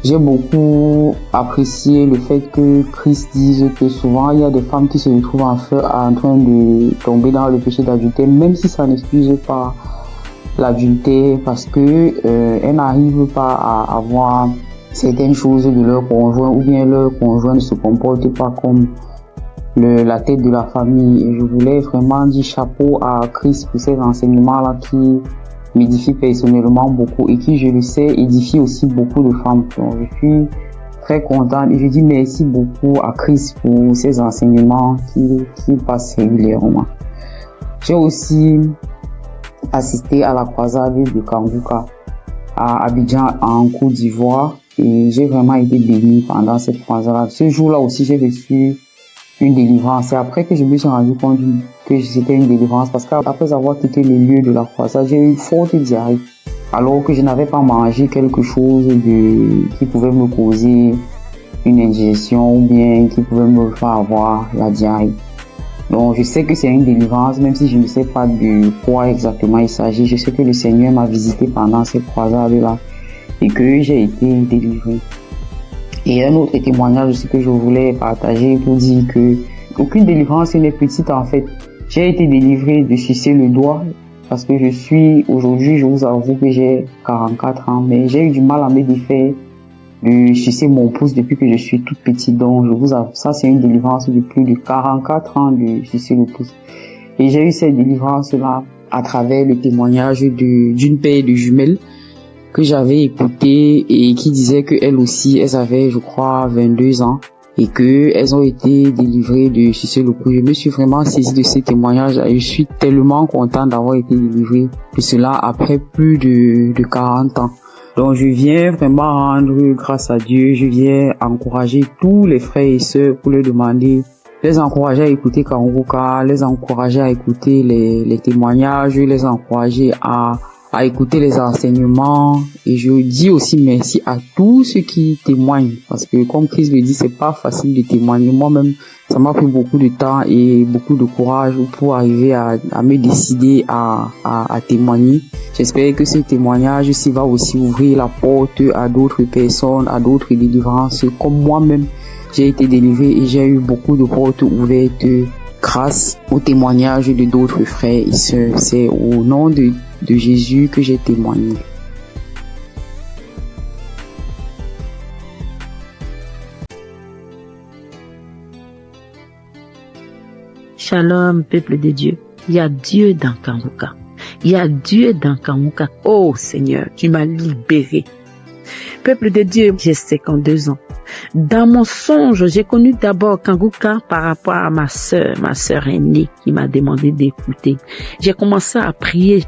j'ai beaucoup apprécié le fait que Christ dise que souvent il y a des femmes qui se retrouvent en train de tomber dans le péché d'adultère, même si ça n'excuse pas l'adultère, parce que elles n'arrivent pas à avoir certaines choses de leur conjoint, ou bien leur conjoint ne se comporte pas comme la tête de la famille. Et je voulais vraiment dire chapeau à Christ pour ces enseignements-là qui m'édifient personnellement beaucoup et qui, je le sais, édifient aussi beaucoup de femmes. Donc, je suis très contente et je dis merci beaucoup à Christ pour ces enseignements qui passent régulièrement. J'ai aussi assisté à la croisade de Kanguka à Abidjan en Côte d'Ivoire et j'ai vraiment été béni pendant cette croisade. Ce jour-là aussi, j'ai reçu une délivrance. C'est après que je me suis rendu compte que c'était une délivrance parce qu'après avoir quitté le lieu de la croisade, j'ai eu une forte diarrhée alors que je n'avais pas mangé quelque chose qui pouvait me causer une indigestion ou bien qui pouvait me faire avoir la diarrhée. Donc je sais que c'est une délivrance, même si je ne sais pas de quoi exactement il s'agit. Je sais que le Seigneur m'a visité pendant cette croisade-là et que j'ai été délivré. Et un autre témoignage aussi que je voulais partager pour dire que aucune délivrance n'est petite en fait. J'ai été délivré de sucer le doigt parce que aujourd'hui, je vous avoue que j'ai 44 ans, mais j'ai eu du mal à me défaire de sucer mon pouce depuis que je suis toute petite. Donc je vous avoue, ça c'est une délivrance de plus de 44 ans de sucer le pouce. Et j'ai eu cette délivrance-là à travers le témoignage d'une paire de jumelles que j'avais écouté et qui disait qu'elles aussi, elles avaient, je crois, 22 ans et qu'elles ont été délivrées de sucer le pouce. Je me suis vraiment saisi de ces témoignages et je suis tellement content d'avoir été délivré de cela après plus de 40 ans. Donc je viens vraiment rendre grâce à Dieu, je viens encourager tous les frères et sœurs pour leur demander, les encourager à écouter Kanguka, les encourager à écouter les témoignages, les encourager à écouter les enseignements. Et je dis aussi merci à tous ceux qui témoignent parce que comme Christ le dit, c'est pas facile de témoigner. Moi-même, ça m'a pris beaucoup de temps et beaucoup de courage pour arriver à me décider à témoigner. J'espère que ce témoignage aussi va aussi ouvrir la porte à d'autres personnes, à d'autres délivrances. Comme moi-même, j'ai été délivré et j'ai eu beaucoup de portes ouvertes grâce au témoignage de d'autres frères et sœurs. C'est au nom de Jésus que j'ai témoigné. Shalom, peuple de Dieu. Il y a Dieu dans Kanguka. Il y a Dieu dans Kanguka. Oh Seigneur, tu m'as libéré. Peuple de Dieu, j'ai 52 ans. Dans mon songe, j'ai connu d'abord Kanguka par rapport à ma sœur aînée qui m'a demandé d'écouter. J'ai commencé à prier.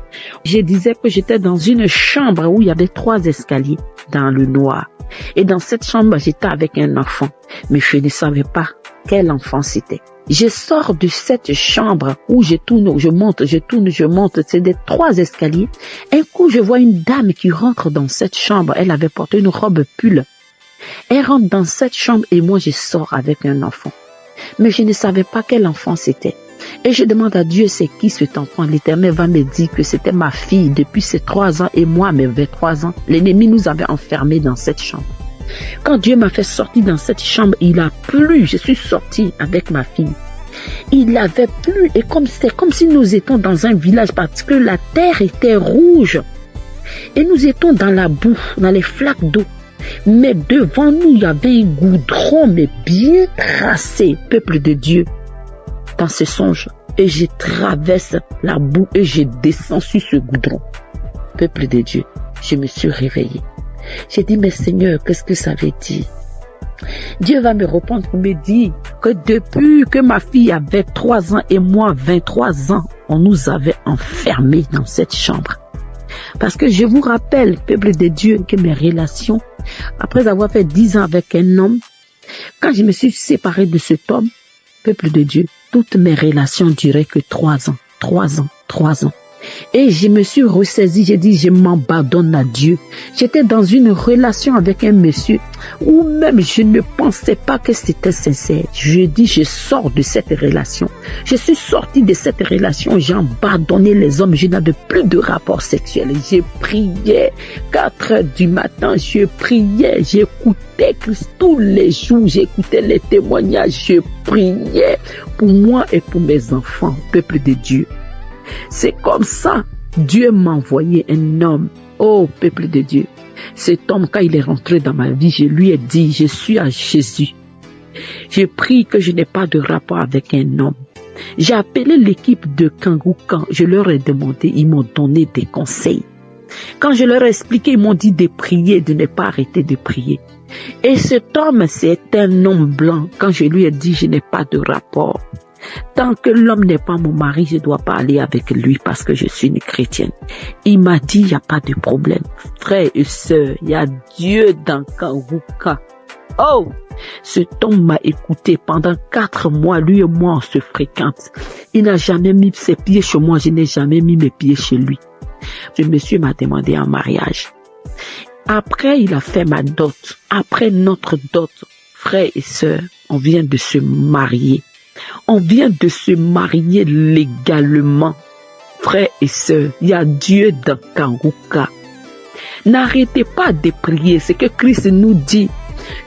Je disais que j'étais dans une chambre où il y avait 3 escaliers dans le noir. Et dans cette chambre, j'étais avec un enfant. Mais je ne savais pas quel enfant c'était. Je sors de cette chambre où je tourne, je monte, c'est des 3 escaliers. Un coup, je vois une dame qui rentre dans cette chambre. Elle avait porté une robe pull. Elle rentre dans cette chambre et moi, je sors avec un enfant. Mais je ne savais pas quel enfant c'était. Et je demande à Dieu, c'est qui cet enfant? L'Éternel va me dire que c'était ma fille depuis ses 3 ans et moi, mes 23 ans. L'ennemi nous avait enfermés dans cette chambre. Quand Dieu m'a fait sortir dans cette chambre, il a plu. Je suis sortie avec ma fille. Il avait plu et c'est comme si nous étions dans un village parce que la terre était rouge. Et nous étions dans la boue, dans les flaques d'eau. Mais devant nous, il y avait un goudron, mais bien tracé, peuple de Dieu, dans ce songe. Et je traverse la boue et je descends sur ce goudron. Peuple de Dieu, je me suis réveillée. J'ai dit, mais Seigneur, qu'est-ce que ça veut dire? Dieu va me répondre pour me dire que depuis que ma fille avait 3 ans et moi 23 ans, on nous avait enfermés dans cette chambre. Parce que je vous rappelle, peuple de Dieu, que mes relations, après avoir fait 10 ans avec un homme, quand je me suis séparée de cet homme, peuple de Dieu, toutes mes relations duraient que 3 ans, 3 ans, 3 ans. Et je me suis ressaisie, j'ai dit, je m'abandonne à Dieu. J'étais dans une relation avec un monsieur où même je ne pensais pas que c'était sincère. Je dis, je sors de cette relation. Je suis sortie de cette relation, j'ai abandonné les hommes, je n'avais plus de rapport sexuel. Je priais 4 heures du matin, je priais, j'écoutais Christ tous les jours, j'écoutais les témoignages, je priais pour moi et pour mes enfants, peuple de Dieu. C'est comme ça, Dieu m'a envoyé un homme. Oh, peuple de Dieu. Cet homme, quand il est rentré dans ma vie, je lui ai dit, je suis à Jésus. J'ai pris que je n'ai pas de rapport avec un homme. J'ai appelé l'équipe de Kanguka. Je leur ai demandé, ils m'ont donné des conseils. Quand je leur ai expliqué, ils m'ont dit de prier, de ne pas arrêter de prier. Et cet homme, c'est un homme blanc. Quand je lui ai dit, je n'ai pas de rapport. Tant que l'homme n'est pas mon mari, je ne dois pas aller avec lui parce que je suis une chrétienne. Il m'a dit, il n'y a pas de problème. Frères et sœurs, il y a Dieu dans Kanguka. Oh! Cet homme m'a écouté pendant 4 mois. Lui et moi, on se fréquente. Il n'a jamais mis ses pieds chez moi. Je n'ai jamais mis mes pieds chez lui. Le monsieur m'a demandé en mariage. Après, il a fait ma dot. Après notre dot, frères et sœurs, on vient de se marier. On vient de se marier légalement. Frères et sœurs, il y a Dieu dans Kanguka. N'arrêtez pas de prier. C'est que Christ nous dit.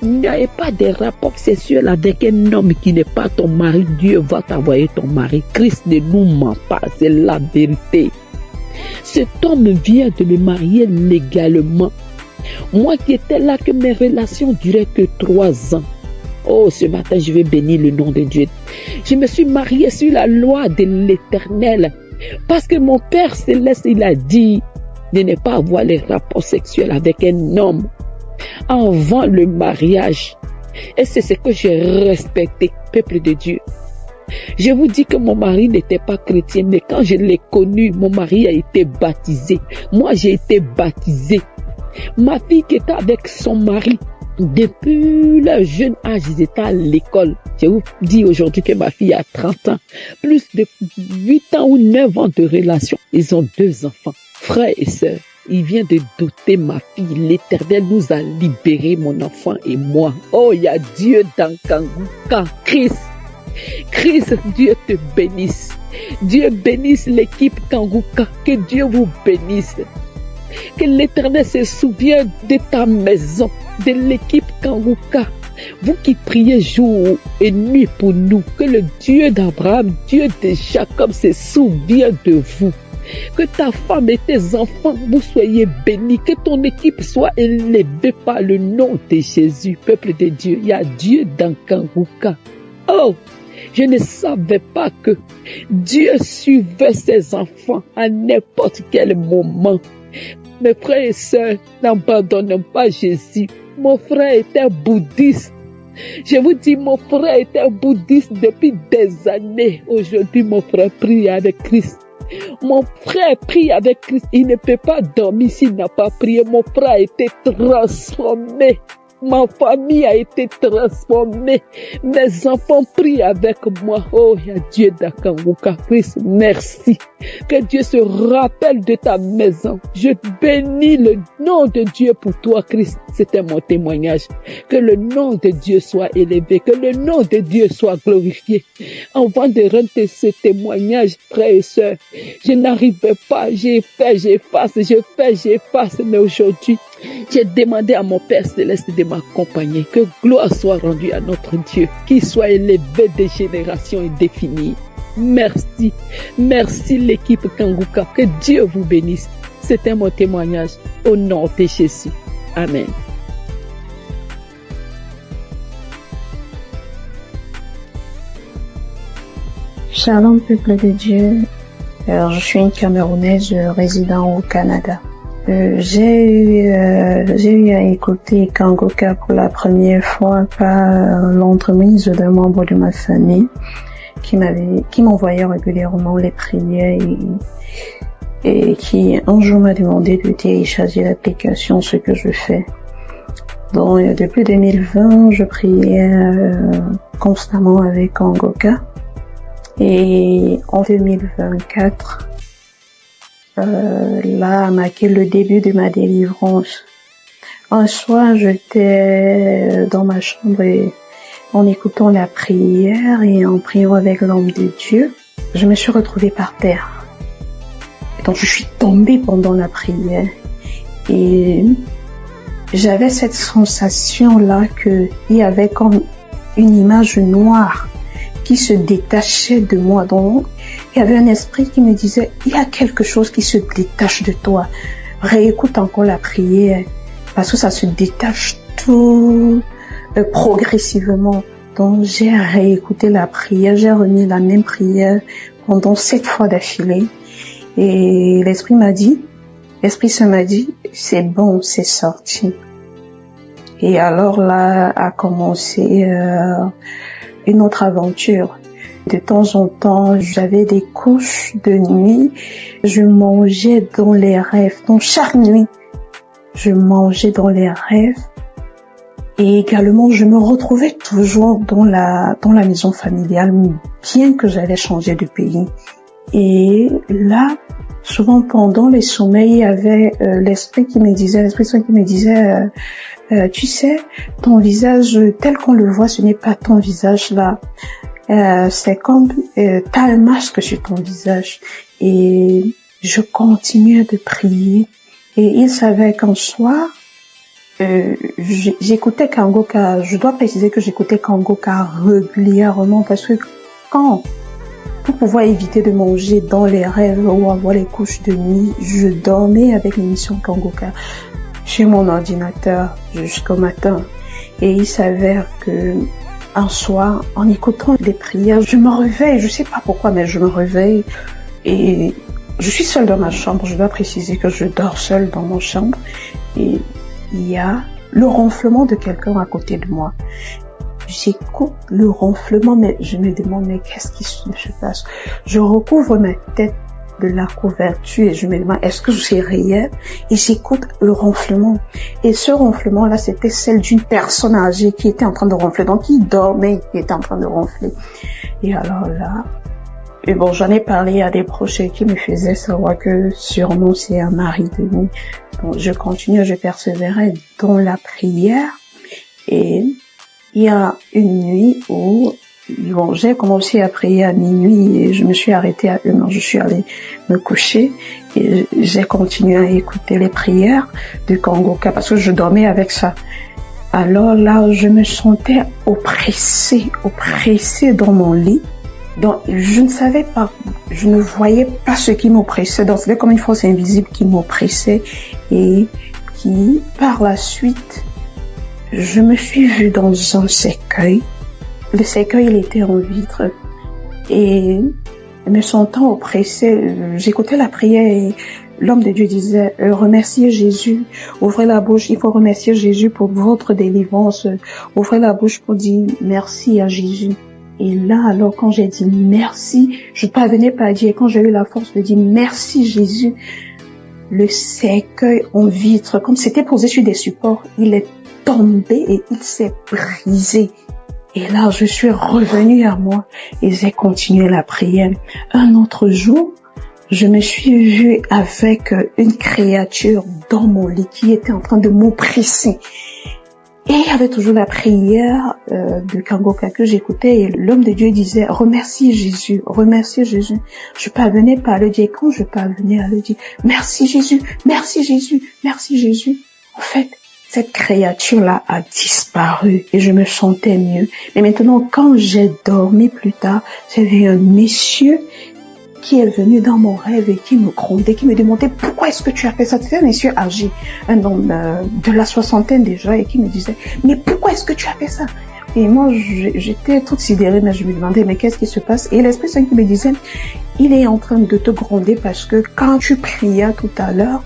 N'ayez pas de rapport sexuel avec un homme qui n'est pas ton mari. Dieu va t'envoyer ton mari. Christ ne nous ment pas. C'est la vérité. Cet homme vient de me marier légalement. Moi qui étais là, que mes relations duraient que 3 ans. Oh, ce matin, je vais bénir le nom de Dieu. Je me suis mariée sur la loi de l'Éternel. Parce que mon Père Céleste, il a dit de ne pas avoir les rapports sexuels avec un homme avant le mariage. Et c'est ce que j'ai respecté, peuple de Dieu. Je vous dis que mon mari n'était pas chrétien, mais quand je l'ai connu, mon mari a été baptisé. Moi, j'ai été baptisé. Ma fille qui était avec son mari, depuis le jeune âge, ils étaient à l'école. Je vous dis aujourd'hui que ma fille a 30 ans. Plus de 8 ans ou 9 ans de relation. Ils ont 2 enfants. Frères et sœurs, il vient de doter ma fille. L'Éternel nous a libérés, mon enfant et moi. Oh, il y a Dieu dans Kanguka. Christ, Dieu te bénisse. Dieu bénisse l'équipe Kanguka. Que Dieu vous bénisse. Que l'Éternel se souvienne de ta maison, de l'équipe Kanguka. Vous qui priez jour et nuit pour nous, que le Dieu d'Abraham, Dieu de Jacob se souvienne de vous. Que ta femme et tes enfants, vous soyez bénis. Que ton équipe soit élevée par le nom de Jésus. Peuple de Dieu, il y a Dieu dans Kanguka. Oh! Je ne savais pas que Dieu suivait ses enfants à n'importe quel moment. Mes frères et sœurs, n'abandonnons pas Jésus. Mon frère était bouddhiste. Je vous dis, mon frère était bouddhiste depuis des années. Aujourd'hui, mon frère prie avec Christ. Mon frère prie avec Christ. Il ne peut pas dormir s'il n'a pas prié. Mon frère a été transformé. Ma famille a été transformée. Mes enfants prient avec moi. Oh, il y a Dieu d'Akanguka. Christ, merci. Que Dieu se rappelle de ta maison. Je bénis le nom de Dieu pour toi, Christ. C'était mon témoignage. Que le nom de Dieu soit élevé. Que le nom de Dieu soit glorifié. Avant de rendre ce témoignage, frères et sœurs, je n'arrivais pas. J'ai fait, j'efface. Mais aujourd'hui, j'ai demandé à mon Père Céleste de m'accompagner. Que gloire soit rendue à notre Dieu. Qu'il soit élevé de générations indéfinies. Merci. Merci l'équipe Kanguka. Que Dieu vous bénisse. C'était mon témoignage au nom de Jésus. Amen. Shalom peuple de Dieu. Je suis une Camerounaise résidant au Canada. J'ai eu à écouter Kanguka pour la première fois par l'entremise d'un membre de ma famille qui m'envoyait régulièrement les prières et qui un jour m'a demandé de télécharger l'application, ce que je fais. Donc depuis 2020, je priais constamment avec Kanguka et en 2024, là a marqué le début de ma délivrance. Un soir, j'étais dans ma chambre et en écoutant la prière et en priant avec l'homme de Dieu, je me suis retrouvée par terre. Et donc, je suis tombée pendant la prière et j'avais cette sensation-là qu'il y avait comme une image noire qui se détachait de moi. Donc, il y avait un esprit qui me disait, il y a quelque chose qui se détache de toi. Réécoute encore la prière, parce que ça se détache tout progressivement. Donc, j'ai réécouté la prière, j'ai remis la même prière pendant 7 fois d'affilée. Et l'esprit se m'a dit, c'est bon, c'est sorti. Et alors là a commencé une autre aventure. De temps en temps, j'avais des couches de nuit. Je mangeais dans les rêves. Donc chaque nuit, je mangeais dans les rêves. Et également, je me retrouvais toujours dans la maison familiale, bien que j'avais changé de pays. Et là, souvent pendant les sommeils, il y avait l'Esprit Saint qui me disait, tu sais, ton visage tel qu'on le voit, ce n'est pas ton visage là. C'est comme t'as un masque sur ton visage. Et je continuais de prier. Et il savait qu'un soir, j'écoutais Kanguka. Je dois préciser que j'écoutais Kanguka régulièrement parce que pour pouvoir éviter de manger dans les rêves ou avoir les couches de nuit, je dormais avec l'émission Kanguka chez mon ordinateur jusqu'au matin. Et il s'avère que un soir, en écoutant les prières, je me réveille, je sais pas pourquoi, mais je me réveille et je suis seule dans ma chambre. Je dois préciser que je dors seule dans mon chambre et il y a le ronflement de quelqu'un à côté de moi. J'écoute le ronflement, mais je me demande, mais qu'est-ce qui se passe? Je recouvre ma tête de la couverture et je me demande, est-ce que c'est réel? Et j'écoute le ronflement. Et ce ronflement-là, c'était celle d'une personne âgée qui était en train de ronfler. Donc, il dormait, qui était en train de ronfler. Et alors là, et bon, j'en ai parlé à des proches qui me faisaient savoir que sûrement c'est un mari de nuit. Donc, je continue, je persévérais dans la prière. Et il y a une nuit où j'ai commencé à prier à minuit et je me suis arrêtée à 1h. Je suis allée me coucher et j'ai continué à écouter les prières de Kanguka parce que je dormais avec ça. Alors là, je me sentais oppressée dans mon lit. Donc, je ne savais pas, je ne voyais pas ce qui m'oppressait. Donc, c'était comme une force invisible qui m'oppressait et qui, par la suite, je me suis vue dans un cercueil. Le cercueil, il était en vitre. Et me sentant oppressée, j'écoutais la prière et l'homme de Dieu disait, remerciez Jésus, ouvrez la bouche, il faut remercier Jésus pour votre délivrance, ouvrez la bouche pour dire merci à Jésus. Et là, alors, quand j'ai dit merci, je parvenais pas à dire, quand j'ai eu la force de dire merci Jésus, le cercueil en vitre, comme c'était posé sur des supports, il est tombé et il s'est brisé. Et là, je suis revenue à moi et j'ai continué la prière. Un autre jour, je me suis vue avec une créature dans mon lit qui était en train de m'oppresser. Et il y avait toujours la prière de Kangoka que j'écoutais et l'homme de Dieu disait « Remercie Jésus, remercie Jésus ». Je parvenais pas à le dire. Quand je parvenais à le dire « Merci Jésus, merci Jésus, merci Jésus ». En fait, cette créature-là a disparu et je me sentais mieux. Mais maintenant, quand j'ai dormi plus tard, j'avais un monsieur qui est venu dans mon rêve et qui me grondait, qui me demandait pourquoi est-ce que tu as fait ça. C'était un monsieur âgé, un homme de la soixantaine déjà, et qui me disait mais pourquoi est-ce que tu as fait ça? Et moi j'étais toute sidérée, mais je me demandais mais qu'est-ce qui se passe? Et l'Esprit Saint qui me disait il est en train de te gronder parce que quand tu priais tout à l'heure,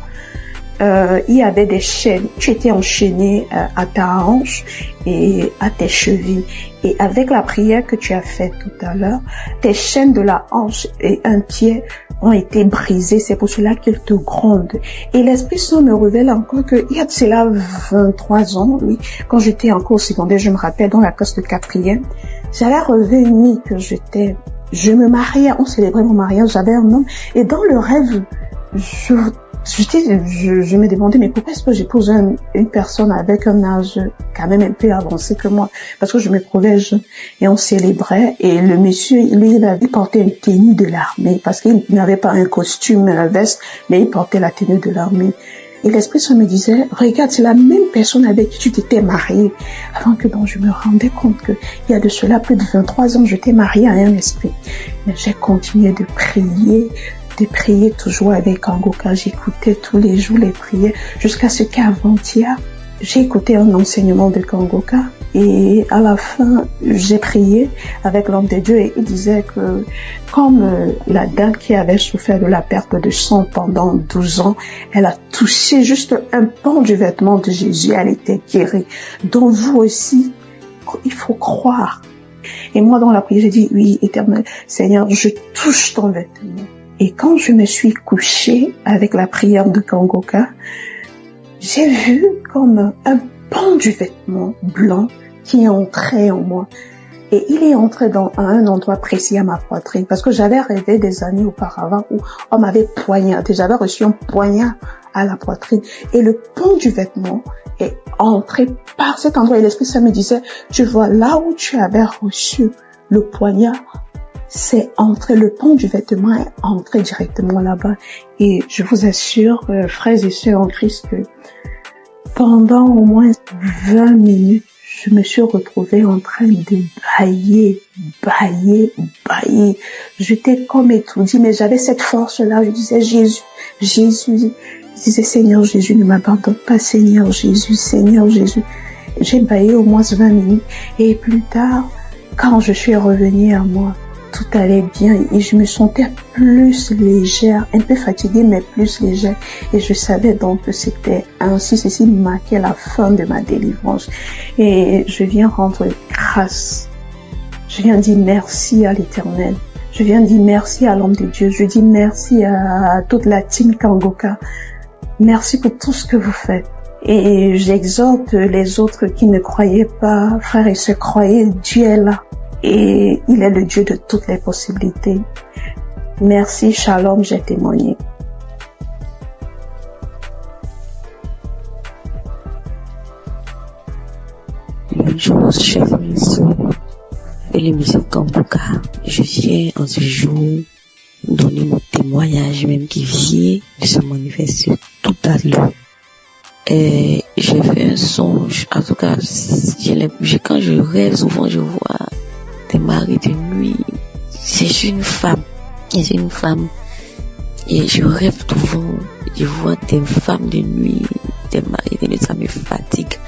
il y avait des chaînes. Tu étais enchaîné à ta hanche et à tes chevilles. Et avec la prière que tu as faite tout à l'heure, tes chaînes de la hanche et un pied ont été brisées. C'est pour cela qu'il te gronde. Et l'Esprit Saint me révèle encore qu'il y a de cela 23 ans, oui, quand j'étais encore au secondaire, je me rappelle, dans la classe de 4e, j'avais rêvé une nuit que je me mariais, on célébrait mon mariage, j'avais un homme. Et dans le rêve, je me demandais mais pourquoi est-ce que j'épouse une personne avec un âge quand même un peu avancé que moi, parce que je me trouvais jeune et on célébrait et le monsieur lui il avait porté une tenue de l'armée parce qu'il n'avait pas un costume, une veste, mais il portait la tenue de l'armée. Et l'Esprit Saint me disait regarde, c'est la même personne avec qui tu t'étais mariée. Avant que donc je me rendais compte que il y a de cela plus de 23 ans j'étais mariée à un esprit. Mais j'ai continué de prier toujours avec Kangoka. J'écoutais tous les jours les prières jusqu'à ce qu'avant-hier, j'ai écouté un enseignement de Kangoka et à la fin, j'ai prié avec l'homme de Dieu et il disait que comme la dame qui avait souffert de la perte de sang pendant 12 ans, elle a touché juste un pan du vêtement de Jésus, elle était guérie. Donc vous aussi, il faut croire. Et moi dans la prière, j'ai dit oui, Éternel Seigneur, je touche ton vêtement. Et quand je me suis couchée avec la prière de Kangoka, j'ai vu comme un pan du vêtement blanc qui entrait en moi. Et il est entré à un endroit précis à ma poitrine. Parce que j'avais rêvé des années auparavant où on m'avait poignardé. J'avais reçu un poignard à la poitrine. Et le pan du vêtement est entré par cet endroit. Et l'Esprit Saint me disait, tu vois, là où tu avais reçu le poignard, c'est entré, le pan du vêtement est entré directement là-bas. Et je vous assure, frères et sœurs en Christ, que pendant au moins 20 minutes, je me suis retrouvée en train de bailler. J'étais comme étourdie, mais j'avais cette force-là. Je disais, Jésus. Je disais, Seigneur Jésus, ne m'abandonne pas, Seigneur Jésus. J'ai baillé au moins 20 minutes. Et plus tard, quand je suis revenue à moi, tout allait bien et je me sentais plus légère, un peu fatiguée mais plus légère. Et je savais donc que c'était ainsi, ceci marquait la fin de ma délivrance. Et je viens rendre grâce. Je viens dire merci à l'Éternel. Je viens dire merci à l'homme de Dieu. Je dis merci à toute la team Kangoka. Merci pour tout ce que vous faites. Et j'exhorte les autres qui ne croyaient pas, frères et sœurs, croyez, Dieu est là. Et il est le Dieu de toutes les possibilités. Merci, shalom, j'ai témoigné. Bonjour, chers amis et l'émission Kangoka. Je viens en ce jour donner mon témoignage, même qui vient de se manifester tout à l'heure. Et j'ai fait un songe, en tout cas, quand je rêve, souvent je vois des maris de nuit. C'est une femme. Et je rêve souvent, je vois des femmes de nuit, des maris de nuit, ça me fatigue.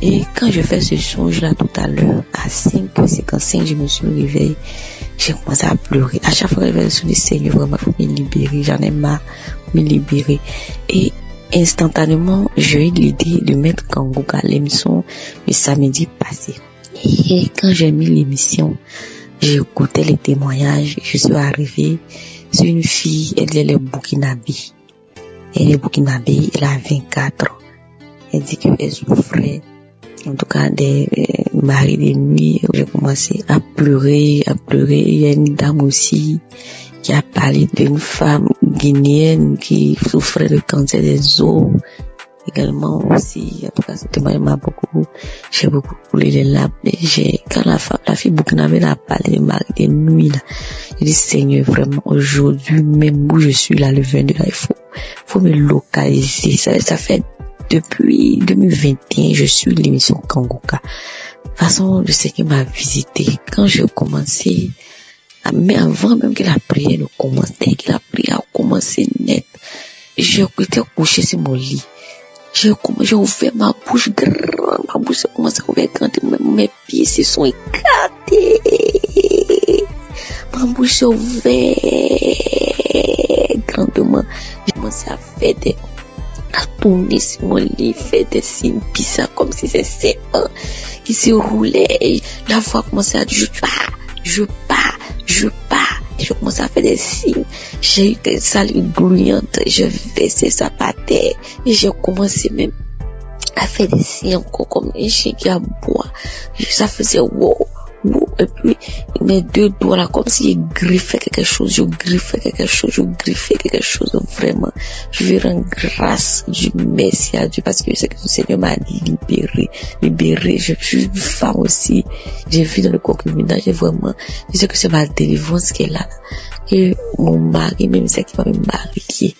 Et quand je fais ce songe-là tout à l'heure, à 5h55, je me suis réveillée. j'ai commencé à pleurer. À chaque fois que je vais sur le Seigneur, vraiment, il faut me libérer. J'en ai marre, me libérer. Et instantanément, j'ai eu l'idée de mettre Kanguka, l'émission, le samedi passé. Et quand j'ai mis l'émission, j'ai écouté les témoignages. Je suis arrivée sur une fille, elle est burkinabé. Elle est burkinabé, elle a 24 ans. Elle dit qu'elle souffrait, en tout cas, des maris de nuit. J'ai commencé à pleurer. Il y a une dame aussi qui a parlé d'une femme guinéenne qui souffrait de cancer des os. Également aussi, en tout cas, ce témoignage m'a beaucoup, j'ai beaucoup coulé les larmes. Quand la fille burkinabé a parlé des maris de nuit, là, je dis, Seigneur, vraiment, aujourd'hui, même où je suis là, le 22, là, il faut me localiser. Ça fait depuis 2021, je suis l'émission Kanguka. De toute façon, le Seigneur m'a visité. Quand j'ai commencé, mais avant même que la prière ne commence, dès que la prière a commencé net, j'étais couché sur mon lit. J'ai ouvert ma bouche grande, ma bouche a commencé à ouvrir grande, mes pieds se sont écartés. Ma bouche s'est ouverte grandement. J'ai commencé à faire à tourner sur mon lit, faire des signes bizarres comme si c'était serpent qui se roulait. Et la voix commençait à dire je pars. Je commençais à faire des signes. J'ai eu des salives grouillantes. Je versais ça par terre. Et j'ai commencé même à faire des signes encore comme un chien qui aboie. Ça faisait wow. Et puis, mes deux doigts là, comme s'ils griffaient quelque chose. Vraiment. Je vais rendre grâce du merci à Dieu parce que je sais que le Seigneur m'a dit libérer. Je suis une femme aussi. J'ai vu dans le concubinage vraiment. Je sais que c'est ma délivrance qui est là. Et mon mari, même c'est qui va me marier.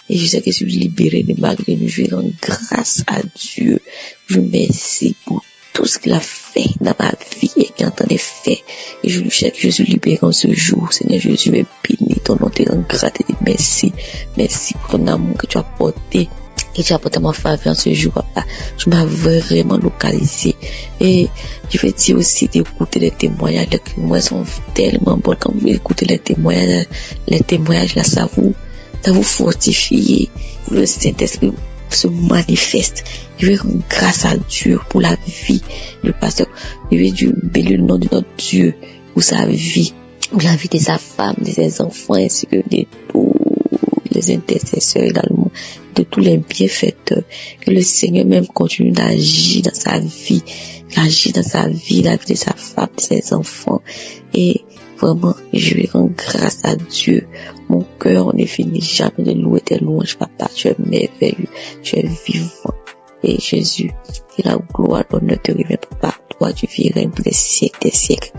Et je sais que je suis libérée de ma vie. Je vais rendre grâce à Dieu. Je remercie pour tout ce qu'il a fait dans ma vie et qu'il en est fait. Et je lui sais que je suis libéré en ce jour. Seigneur Jésus, me bénis ton nom, te rends grâce et merci. Merci pour ton amour que tu as porté. Et tu as porté ma faveur en ce jour, papa. Tu m'as vraiment localisé. Et je vais dire aussi d'écouter les témoignages. Les témoignages sont tellement bons. Quand vous écoutez les témoignages là, ça vous fortifie. Le Saint-Esprit se manifeste. Je vais rendre grâce à Dieu pour la vie du pasteur. Je vais bénir le nom de notre Dieu pour sa vie, pour la vie de sa femme, de ses enfants, ainsi que de tous les intercesseurs également, de tous les bienfaiteurs. Que le Seigneur même continue d'agir dans sa vie, la vie de sa femme, de ses enfants. Et vraiment, je vais rendre grâce à Dieu. Mon cœur ne finit jamais de louer tes louanges, papa. Tu es merveilleux, tu es vivant. Et Jésus, que la gloire, l'honneur te revient, papa. Toi, tu vis règne pour des siècles, des siècles.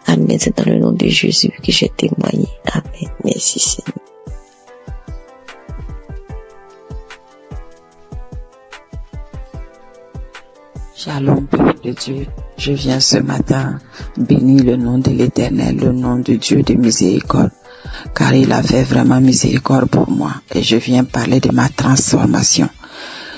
Amen. C'est dans le nom de Jésus que j'ai témoigné. Amen. Merci, Seigneur. Shalom, peuple de Dieu. Je viens ce matin bénir le nom de l'Éternel, le nom de Dieu de miséricorde, car il a fait vraiment miséricorde pour moi. Et je viens parler de ma transformation.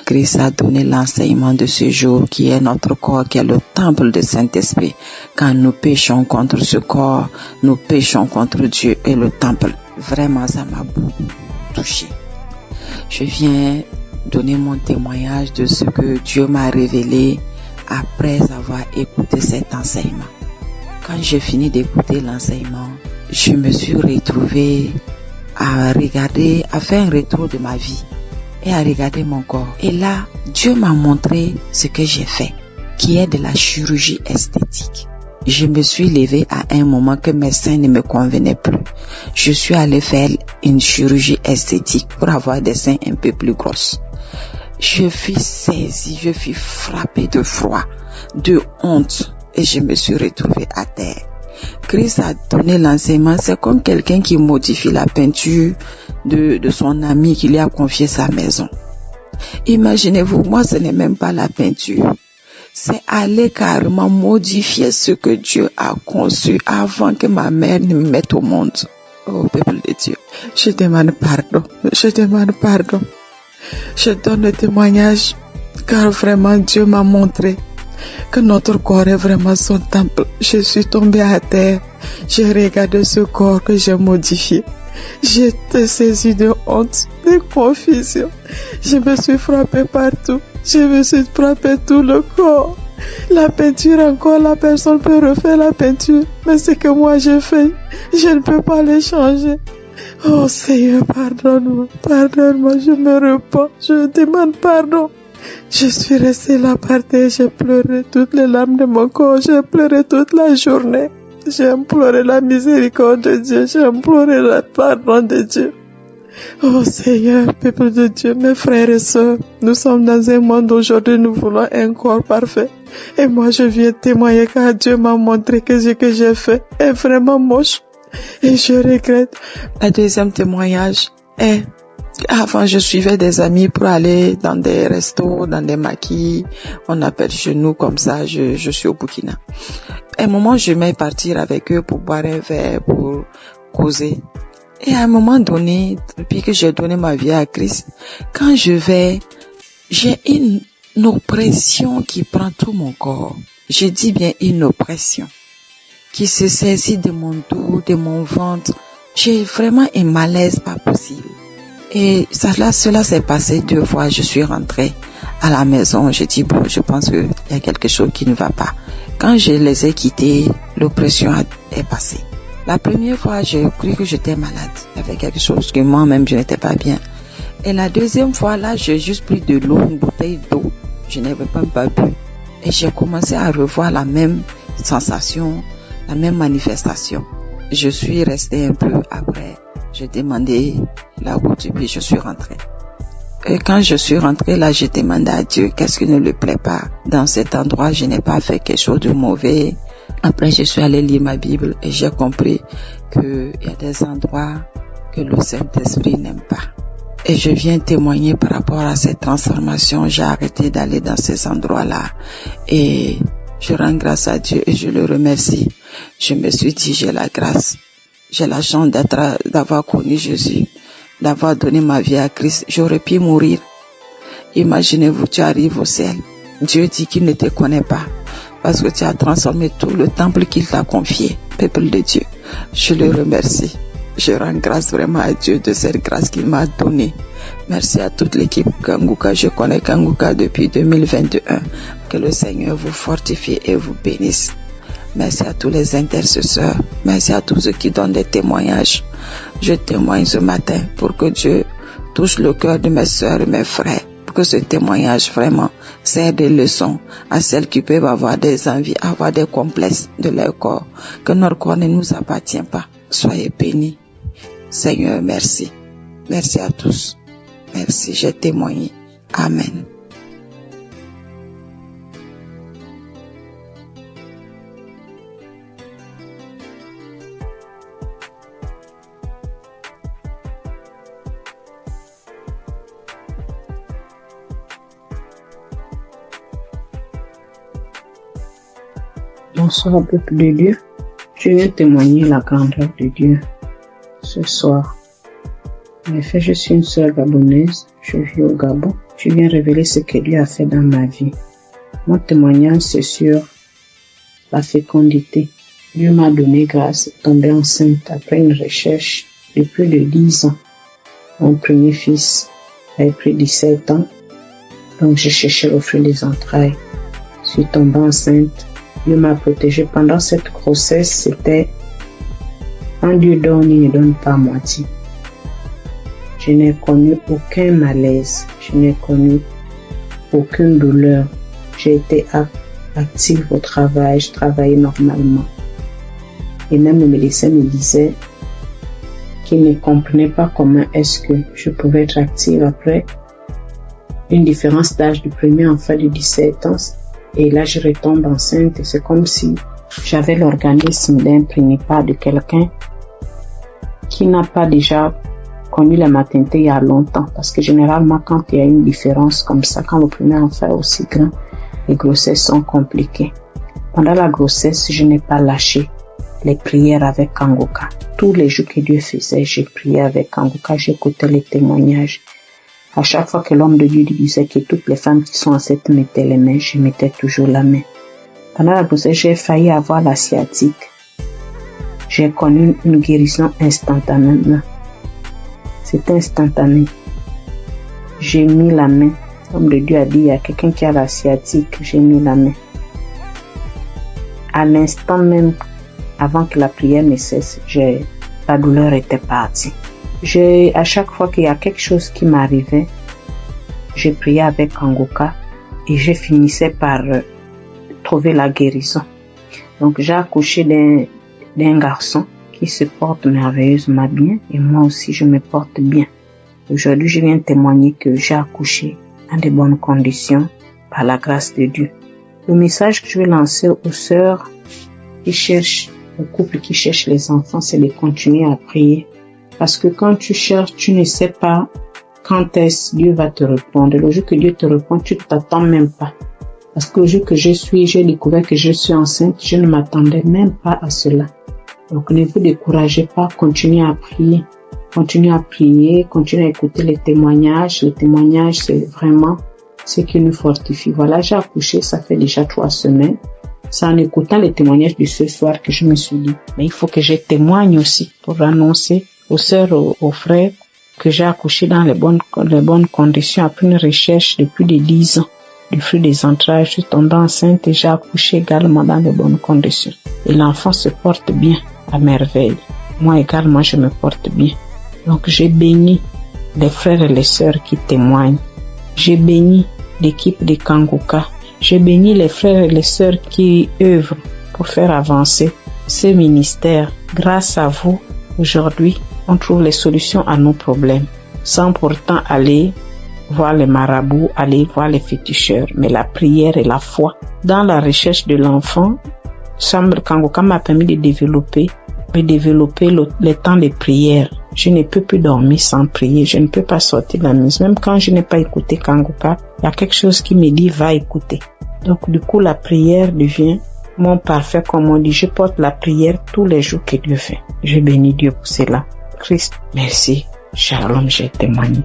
Christ a donné l'enseignement de ce jour qui est notre corps, qui est le temple du Saint-Esprit. Quand nous péchons contre ce corps, nous péchons contre Dieu et le temple. Vraiment, ça m'a beaucoup touché. Je viens donner mon témoignage de ce que Dieu m'a révélé après avoir écouté cet enseignement. Quand j'ai fini d'écouter l'enseignement, je me suis retrouvée à faire un retour de ma vie et à regarder mon corps. Et là, Dieu m'a montré ce que j'ai fait, qui est de la chirurgie esthétique. Je me suis levée à un moment que mes seins ne me convenaient plus. Je suis allée faire une chirurgie esthétique pour avoir des seins un peu plus grosses. Je fus saisie, je fus frappée de froid, de honte et je me suis retrouvée à terre. Christ a donné l'enseignement, c'est comme quelqu'un qui modifie la peinture de son ami qui lui a confié sa maison. Imaginez-vous, moi ce n'est même pas la peinture. C'est aller carrément modifier ce que Dieu a conçu avant que ma mère ne me mette au monde. Oh peuple de Dieu, je demande pardon. Je donne le témoignage car vraiment Dieu m'a montré que notre corps est vraiment son temple. Je suis tombée à terre. J'ai regardé ce corps que j'ai modifié. J'étais saisie de honte, de confusion. Je me suis frappée partout. Je me suis frappée tout le corps. La peinture encore, la personne peut refaire la peinture. Mais ce que moi j'ai fait, je ne peux pas les changer. Oh Seigneur, pardonne-moi, pardonne-moi, je me repens, je demande pardon. Je suis restée là par terre, j'ai pleuré toutes les larmes de mon corps, j'ai pleuré toute la journée. J'ai imploré la miséricorde de Dieu, j'ai imploré le pardon de Dieu. Oh Seigneur, peuple de Dieu, mes frères et sœurs, nous sommes dans un monde aujourd'hui, nous voulons un corps parfait. Et moi je viens témoigner car Dieu m'a montré que ce que j'ai fait est vraiment moche. Et je regrette. Le deuxième témoignage est, avant je suivais des amis pour aller dans des restos, dans des maquis, on appelle chez nous comme ça, je suis au Burkina. À un moment, je m'ai partir avec eux pour boire un verre, pour causer. Et à un moment donné, depuis que j'ai donné ma vie à Christ, quand je vais, j'ai une oppression qui prend tout mon corps. Je dis bien une oppression qui se saisit de mon dos, de mon ventre. J'ai vraiment un malaise pas possible. Et cela s'est passé 2 fois. Je suis rentrée à la maison. J'ai dit, bon, je pense qu'il y a quelque chose qui ne va pas. Quand je les ai quittés, l'oppression est passée. La première fois, j'ai cru que j'étais malade. Il y avait quelque chose que moi-même, je n'étais pas bien. Et la deuxième fois, là, j'ai juste pris de l'eau, une bouteille d'eau. Je n'avais même pas bu. Et j'ai commencé à revoir la même sensation, la même manifestation. Je suis restée un peu après. J'ai demandé la route et puis je suis rentrée. Et quand je suis rentrée là, j'ai demandé à Dieu qu'est-ce qui ne lui plaît pas. Dans cet endroit, je n'ai pas fait quelque chose de mauvais. Après, je suis allée lire ma Bible et j'ai compris qu'il y a des endroits que le Saint-Esprit n'aime pas. Et je viens témoigner par rapport à cette transformation. J'ai arrêté d'aller dans ces endroits-là. Et je rends grâce à Dieu et je le remercie. Je me suis dit, j'ai la grâce. J'ai la chance d'avoir connu Jésus, d'avoir donné ma vie à Christ. J'aurais pu mourir. Imaginez-vous, tu arrives au ciel. Dieu dit qu'il ne te connaît pas parce que tu as transformé tout le temple qu'il t'a confié. Peuple de Dieu, je le remercie. Je rends grâce vraiment à Dieu de cette grâce qu'il m'a donnée. Merci à toute l'équipe Kanguka. Je connais Kanguka depuis 2021. Que le Seigneur vous fortifie et vous bénisse. Merci à tous les intercesseurs. Merci à tous ceux qui donnent des témoignages. Je témoigne ce matin pour que Dieu touche le cœur de mes sœurs et mes frères. Pour que ce témoignage vraiment sert de leçon à celles qui peuvent avoir des envies, avoir des complexes de leur corps. Que notre corps ne nous appartient pas. Soyez bénis. Seigneur, merci. Merci à tous. Merci, j'ai témoigné. Amen. Bonsoir, peuple de Dieu. Je viens témoigner la grandeur de Dieu ce soir. En effet, je suis une sœur gabonaise. Je vis au Gabon. Je viens révéler ce que Dieu a fait dans ma vie. Mon témoignage, c'est sur la fécondité. Dieu m'a donné grâce de tomber enceinte après une recherche de plus de 10 ans. Mon premier fils avait pris 17 ans. Donc, je cherchais le fruit des entrailles. Je suis tombée enceinte. Dieu m'a protégée pendant cette grossesse. C'était quand Dieu donne, il ne donne pas à moitié. Je n'ai connu aucun malaise. Je n'ai connu aucune douleur. J'ai été active au travail. Je travaillais normalement. Et même le médecin me disait qu'il ne comprenait pas comment est-ce que je pouvais être active après une différence d'âge du premier enfant de 17 ans. Et là, je retombe enceinte et c'est comme si j'avais l'organisme d'un prénipare de quelqu'un qui n'a pas déjà connu la maternité il y a longtemps. Parce que généralement, quand il y a une différence comme ça, quand le premier enfant est aussi grand, les grossesses sont compliquées. Pendant la grossesse, je n'ai pas lâché les prières avec Kanguka. Tous les jours que Dieu faisait, j'ai prié avec Kanguka, j'écoutais les témoignages. À chaque fois que l'homme de Dieu disait que toutes les femmes qui sont enceintes mettaient les mains, je mettais toujours la main. Pendant la grossesse, j'ai failli avoir la sciatique. J'ai connu une guérison instantanément. C'est instantané. J'ai mis la main. L'homme de Dieu a dit, il y a quelqu'un qui a la sciatique. J'ai mis la main. À l'instant même, avant que la prière ne cesse, la douleur était partie. À chaque fois qu'il y a quelque chose qui m'arrivait, je priais avec Kangoka et je finissais par trouver la guérison. Donc j'ai accouché d'un garçon qui se porte merveilleusement bien et moi aussi je me porte bien. Aujourd'hui, je viens témoigner que j'ai accouché dans de bonnes conditions par la grâce de Dieu. Le message que je vais lancer aux sœurs qui cherchent, aux couples qui cherchent les enfants, c'est de continuer à prier. Parce que quand tu cherches, tu ne sais pas quand est-ce Dieu va te répondre. Le jour que Dieu te répond, tu ne t'attends même pas. Parce que le jour que j'ai découvert que je suis enceinte, je ne m'attendais même pas à cela. Donc ne vous découragez pas, continuez à prier. Continuez à prier, continuez à écouter les témoignages. Les témoignages, c'est vraiment ce qui nous fortifie. Voilà, j'ai accouché, ça fait déjà 3 semaines. C'est en écoutant les témoignages de ce soir que je me suis dit, mais il faut que je témoigne aussi pour annoncer aux sœurs, aux frères, que j'ai accouché dans les bonnes conditions après une recherche depuis 10 ans. Du fruit des entrailles, je suis tombée enceinte et j'ai accouché également dans les bonnes conditions. Et l'enfant se porte bien, à merveille. Moi également, je me porte bien. Donc j'ai béni les frères et les sœurs qui témoignent. J'ai béni l'équipe de Kangoka. J'ai béni les frères et les sœurs qui œuvrent pour faire avancer ce ministère. Grâce à vous, aujourd'hui, on trouve les solutions à nos problèmes, sans pourtant aller voir les marabouts, aller voir les féticheurs. Mais la prière et la foi, dans la recherche de l'enfant, Chambre Kangoka m'a permis de développer le temps de prière. Je ne peux plus dormir sans prier, je ne peux pas sortir de la maison. Même quand je n'ai pas écouté Kangoka, il y a quelque chose qui me dit va écouter. Donc du coup, la prière devient mon parfait, comme on dit. Je porte la prière tous les jours que Dieu fait. Je bénis Dieu pour cela. Christ, merci. Shalom, j'ai témoigné.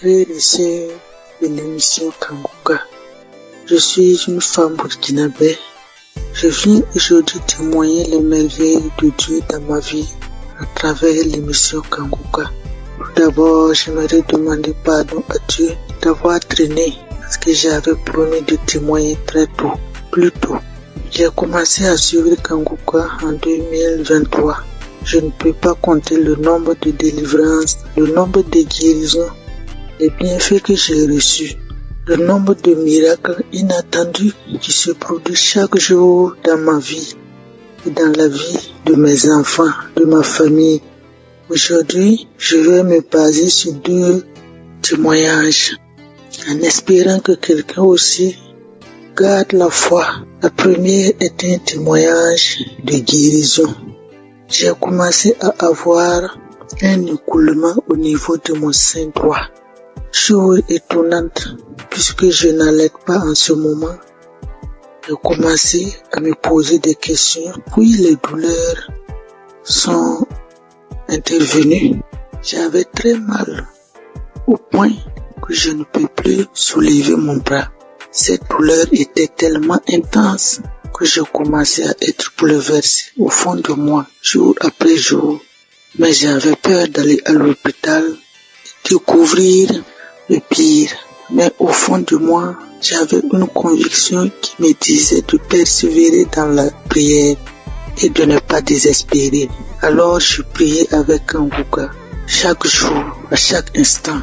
Frères et sœurs de l'émission Kangoka, je suis une femme burkinabé. Je viens aujourd'hui témoigner les merveilles de Dieu dans ma vie à travers l'émission Kangoka. Tout d'abord, j'aimerais demander pardon à Dieu d'avoir traîné parce que j'avais promis de témoigner très tôt, plus tôt. J'ai commencé à suivre Kangoka en 2023. Je ne peux pas compter le nombre de délivrances, le nombre de guérisons, les bienfaits que j'ai reçus, le nombre de miracles inattendus qui se produisent chaque jour dans ma vie et dans la vie de mes enfants, de ma famille. Aujourd'hui, je vais me baser sur 2 témoignages en espérant que quelqu'un aussi garde la foi. La première est un témoignage de guérison. J'ai commencé à avoir un écoulement au niveau de mon sein droit. Chose étonnante, puisque je n'allais pas en ce moment. J'ai commencé à me poser des questions, puis les douleurs sont intervenues. J'avais très mal, au point que je ne peux plus soulever mon bras. Cette douleur était tellement intense que je commençais à être bouleversé au fond de moi, jour après jour. Mais j'avais peur d'aller à l'hôpital et découvrir le pire. Mais au fond de moi, j'avais une conviction qui me disait de persévérer dans la prière et de ne pas désespérer. Alors je priais avec Kangoka chaque jour, à chaque instant,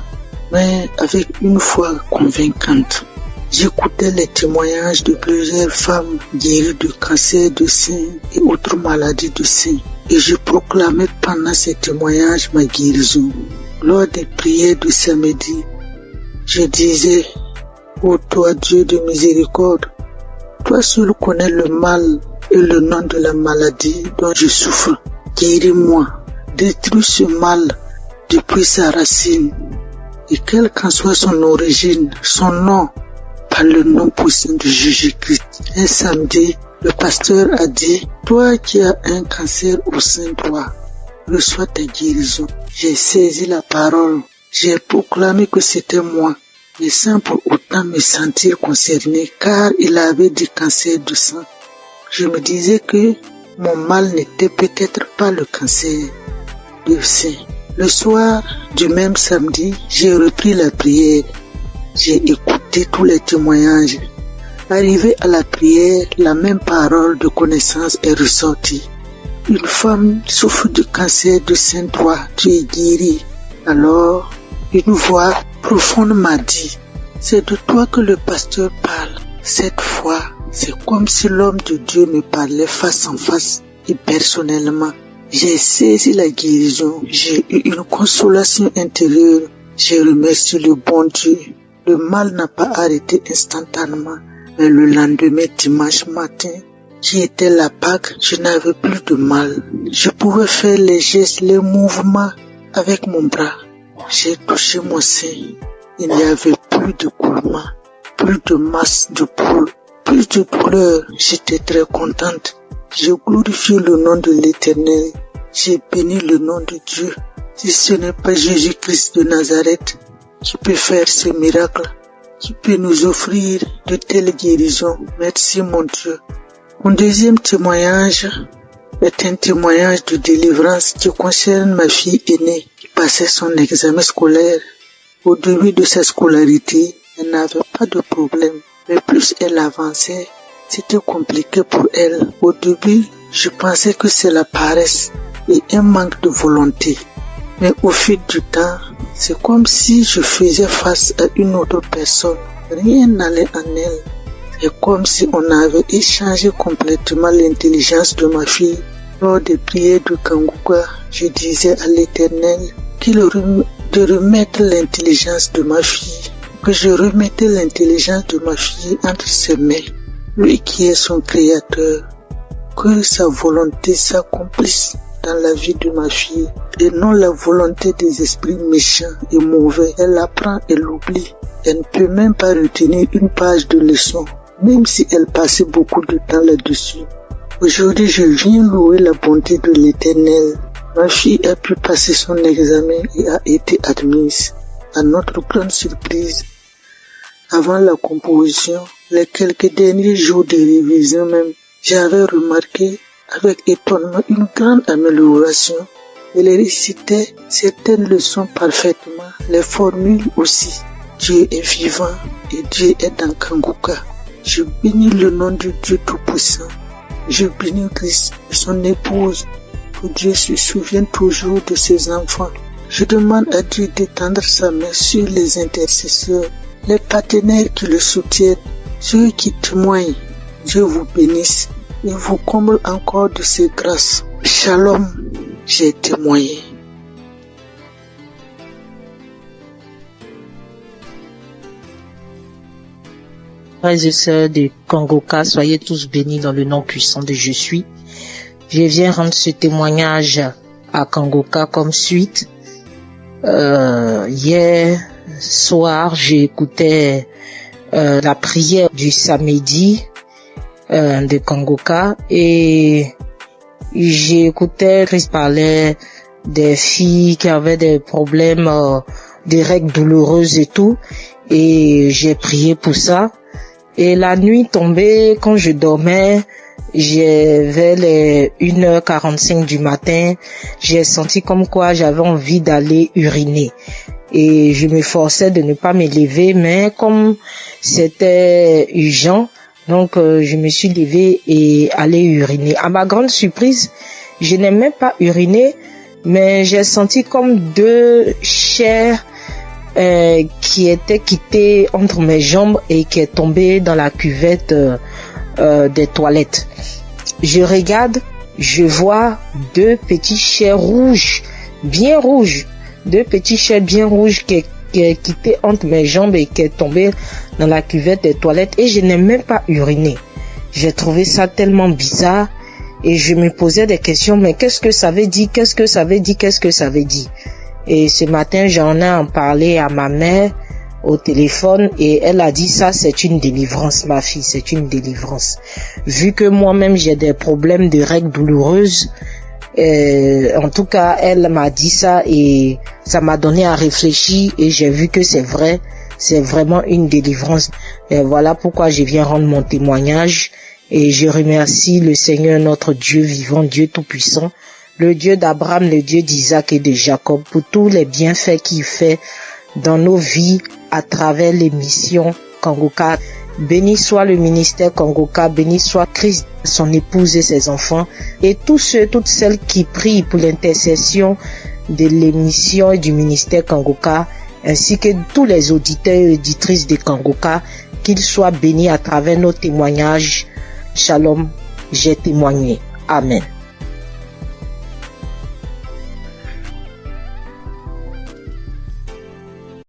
mais avec une foi convaincante. J'écoutais les témoignages de plusieurs femmes guéries de cancer de sein et autres maladies de sein. Et je proclamais pendant ces témoignages ma guérison. Lors des prières du samedi, je disais, ô toi Dieu de miséricorde, toi seul connais le mal et le nom de la maladie dont je souffre. Guéris-moi, détruis ce mal depuis sa racine. Et quelle qu'en soit son origine, son nom, par le nom puissant de Jésus-Christ. Un samedi, le pasteur a dit, toi qui as un cancer au sein droit, reçois ta guérison. J'ai saisi la parole, J'ai proclamé que c'était moi, mais sans pour autant me sentir concerné, car il avait du cancer du sang. Je me disais que mon mal n'était peut-être pas le cancer du sein. Le soir du même samedi, j'ai repris la prière. J'ai écouté tous les témoignages. Arrivé à la prière, la même parole de connaissance est ressortie. Une femme souffre du cancer du sein droit, tu es guérie. Alors, une voix profonde m'a dit, c'est de toi que le pasteur parle. Cette fois, c'est comme si l'homme de Dieu me parlait face en face et personnellement. J'ai saisi la guérison, j'ai eu une consolation intérieure. J'ai remercié le bon Dieu. Le mal n'a pas arrêté instantanément, mais le lendemain, dimanche matin, qui était la Pâque, je n'avais plus de mal. Je pouvais faire les gestes, les mouvements avec mon bras. J'ai touché mon sein. Il n'y avait plus de coulement, plus de masse de poule, plus de douleur. J'étais très contente. J'ai glorifié le nom de l'Éternel. J'ai béni le nom de Dieu. Si ce n'est pas Jésus-Christ de Nazareth qui peut faire ces miracles, qui peut nous offrir de telles guérisons, merci mon Dieu. Mon deuxième témoignage est un témoignage de délivrance qui concerne ma fille aînée qui passait son examen scolaire. Au début de sa scolarité, elle n'avait pas de problème, mais plus elle avançait, c'était compliqué pour elle. Au début, je pensais que c'est la paresse et un manque de volonté. Mais au fil du temps, c'est comme si je faisais face à une autre personne. Rien n'allait en elle. C'est comme si on avait échangé complètement l'intelligence de ma fille. Lors des prières de Kanguka, je disais à l'Éternel de remettre l'intelligence de ma fille, que je remettais l'intelligence de ma fille entre ses mains. Lui qui est son créateur, que sa volonté s'accomplisse dans la vie de ma fille et non la volonté des esprits méchants et mauvais. Elle l'apprend et l'oublie. Elle ne peut même pas retenir une page de leçon, même si elle passait beaucoup de temps là-dessus. Aujourd'hui, je viens louer la bonté de l'Éternel. Ma fille a pu passer son examen et a été admise. À notre grande surprise, avant la composition, les quelques derniers jours de révision même, j'avais remarqué avec étonnement une grande amélioration. Elle récitait certaines leçons parfaitement, les formules aussi. Dieu est vivant et Dieu est dans Kanguka. Je bénis le nom de Dieu Tout-Puissant. Je bénis Christ et son épouse. Que Dieu se souvienne toujours de ses enfants. Je demande à Dieu d'étendre sa main sur les intercesseurs, les partenaires qui le soutiennent, ceux qui témoignent. Dieu vous bénisse et vous comble encore de ses grâces. Shalom, j'ai témoigné. Frères et sœurs de Kanguka, soyez tous bénis dans le nom puissant de Je suis. Je viens rendre ce témoignage à Kanguka comme suite. Hier soir, j'écoutais la prière du samedi de Kanguka et j'écoutais Christ parlait des filles qui avaient des problèmes, des règles douloureuses et tout, et j'ai prié pour ça. Et la nuit tombée, quand je dormais, vers les 1h45 du matin, j'ai senti comme quoi j'avais envie d'aller uriner. Et je me forçais de ne pas me lever, mais comme c'était urgent, donc je me suis levée et allé uriner. À ma grande surprise, je n'ai même pas uriné, mais j'ai senti comme deux chairs qui étaient quittées entre mes jambes et qui est tombée dans la cuvette des toilettes. Je regarde, je vois deux petits chairs rouges, bien rouges, deux petits chairs bien rouges qui est quitté entre mes jambes et qui est tombé dans la cuvette des toilettes et je n'ai même pas uriné. J'ai trouvé ça tellement bizarre et je me posais des questions, mais qu'est-ce que ça veut dire, qu'est-ce que ça veut dire, qu'est-ce que ça veut dire? Et ce matin, j'en ai en parlé à ma mère au téléphone et elle a dit ça, c'est une délivrance, ma fille, c'est une délivrance. Vu que moi-même j'ai des problèmes de règles douloureuses En tout cas, elle m'a dit ça et ça m'a donné à réfléchir et j'ai vu que c'est vrai, c'est vraiment une délivrance. Et voilà pourquoi je viens rendre mon témoignage et je remercie le Seigneur, notre Dieu vivant, Dieu tout-puissant, le Dieu d'Abraham, le Dieu d'Isaac et de Jacob, pour tous les bienfaits qu'il fait dans nos vies à travers l'émission Kangoka. Béni soit le ministère Kangoka, béni soit Christ, son épouse et ses enfants, et tous ceux, toutes celles qui prient pour l'intercession de l'émission et du ministère Kangoka, ainsi que tous les auditeurs et auditrices de Kangoka, qu'ils soient bénis à travers nos témoignages. Shalom, j'ai témoigné. Amen.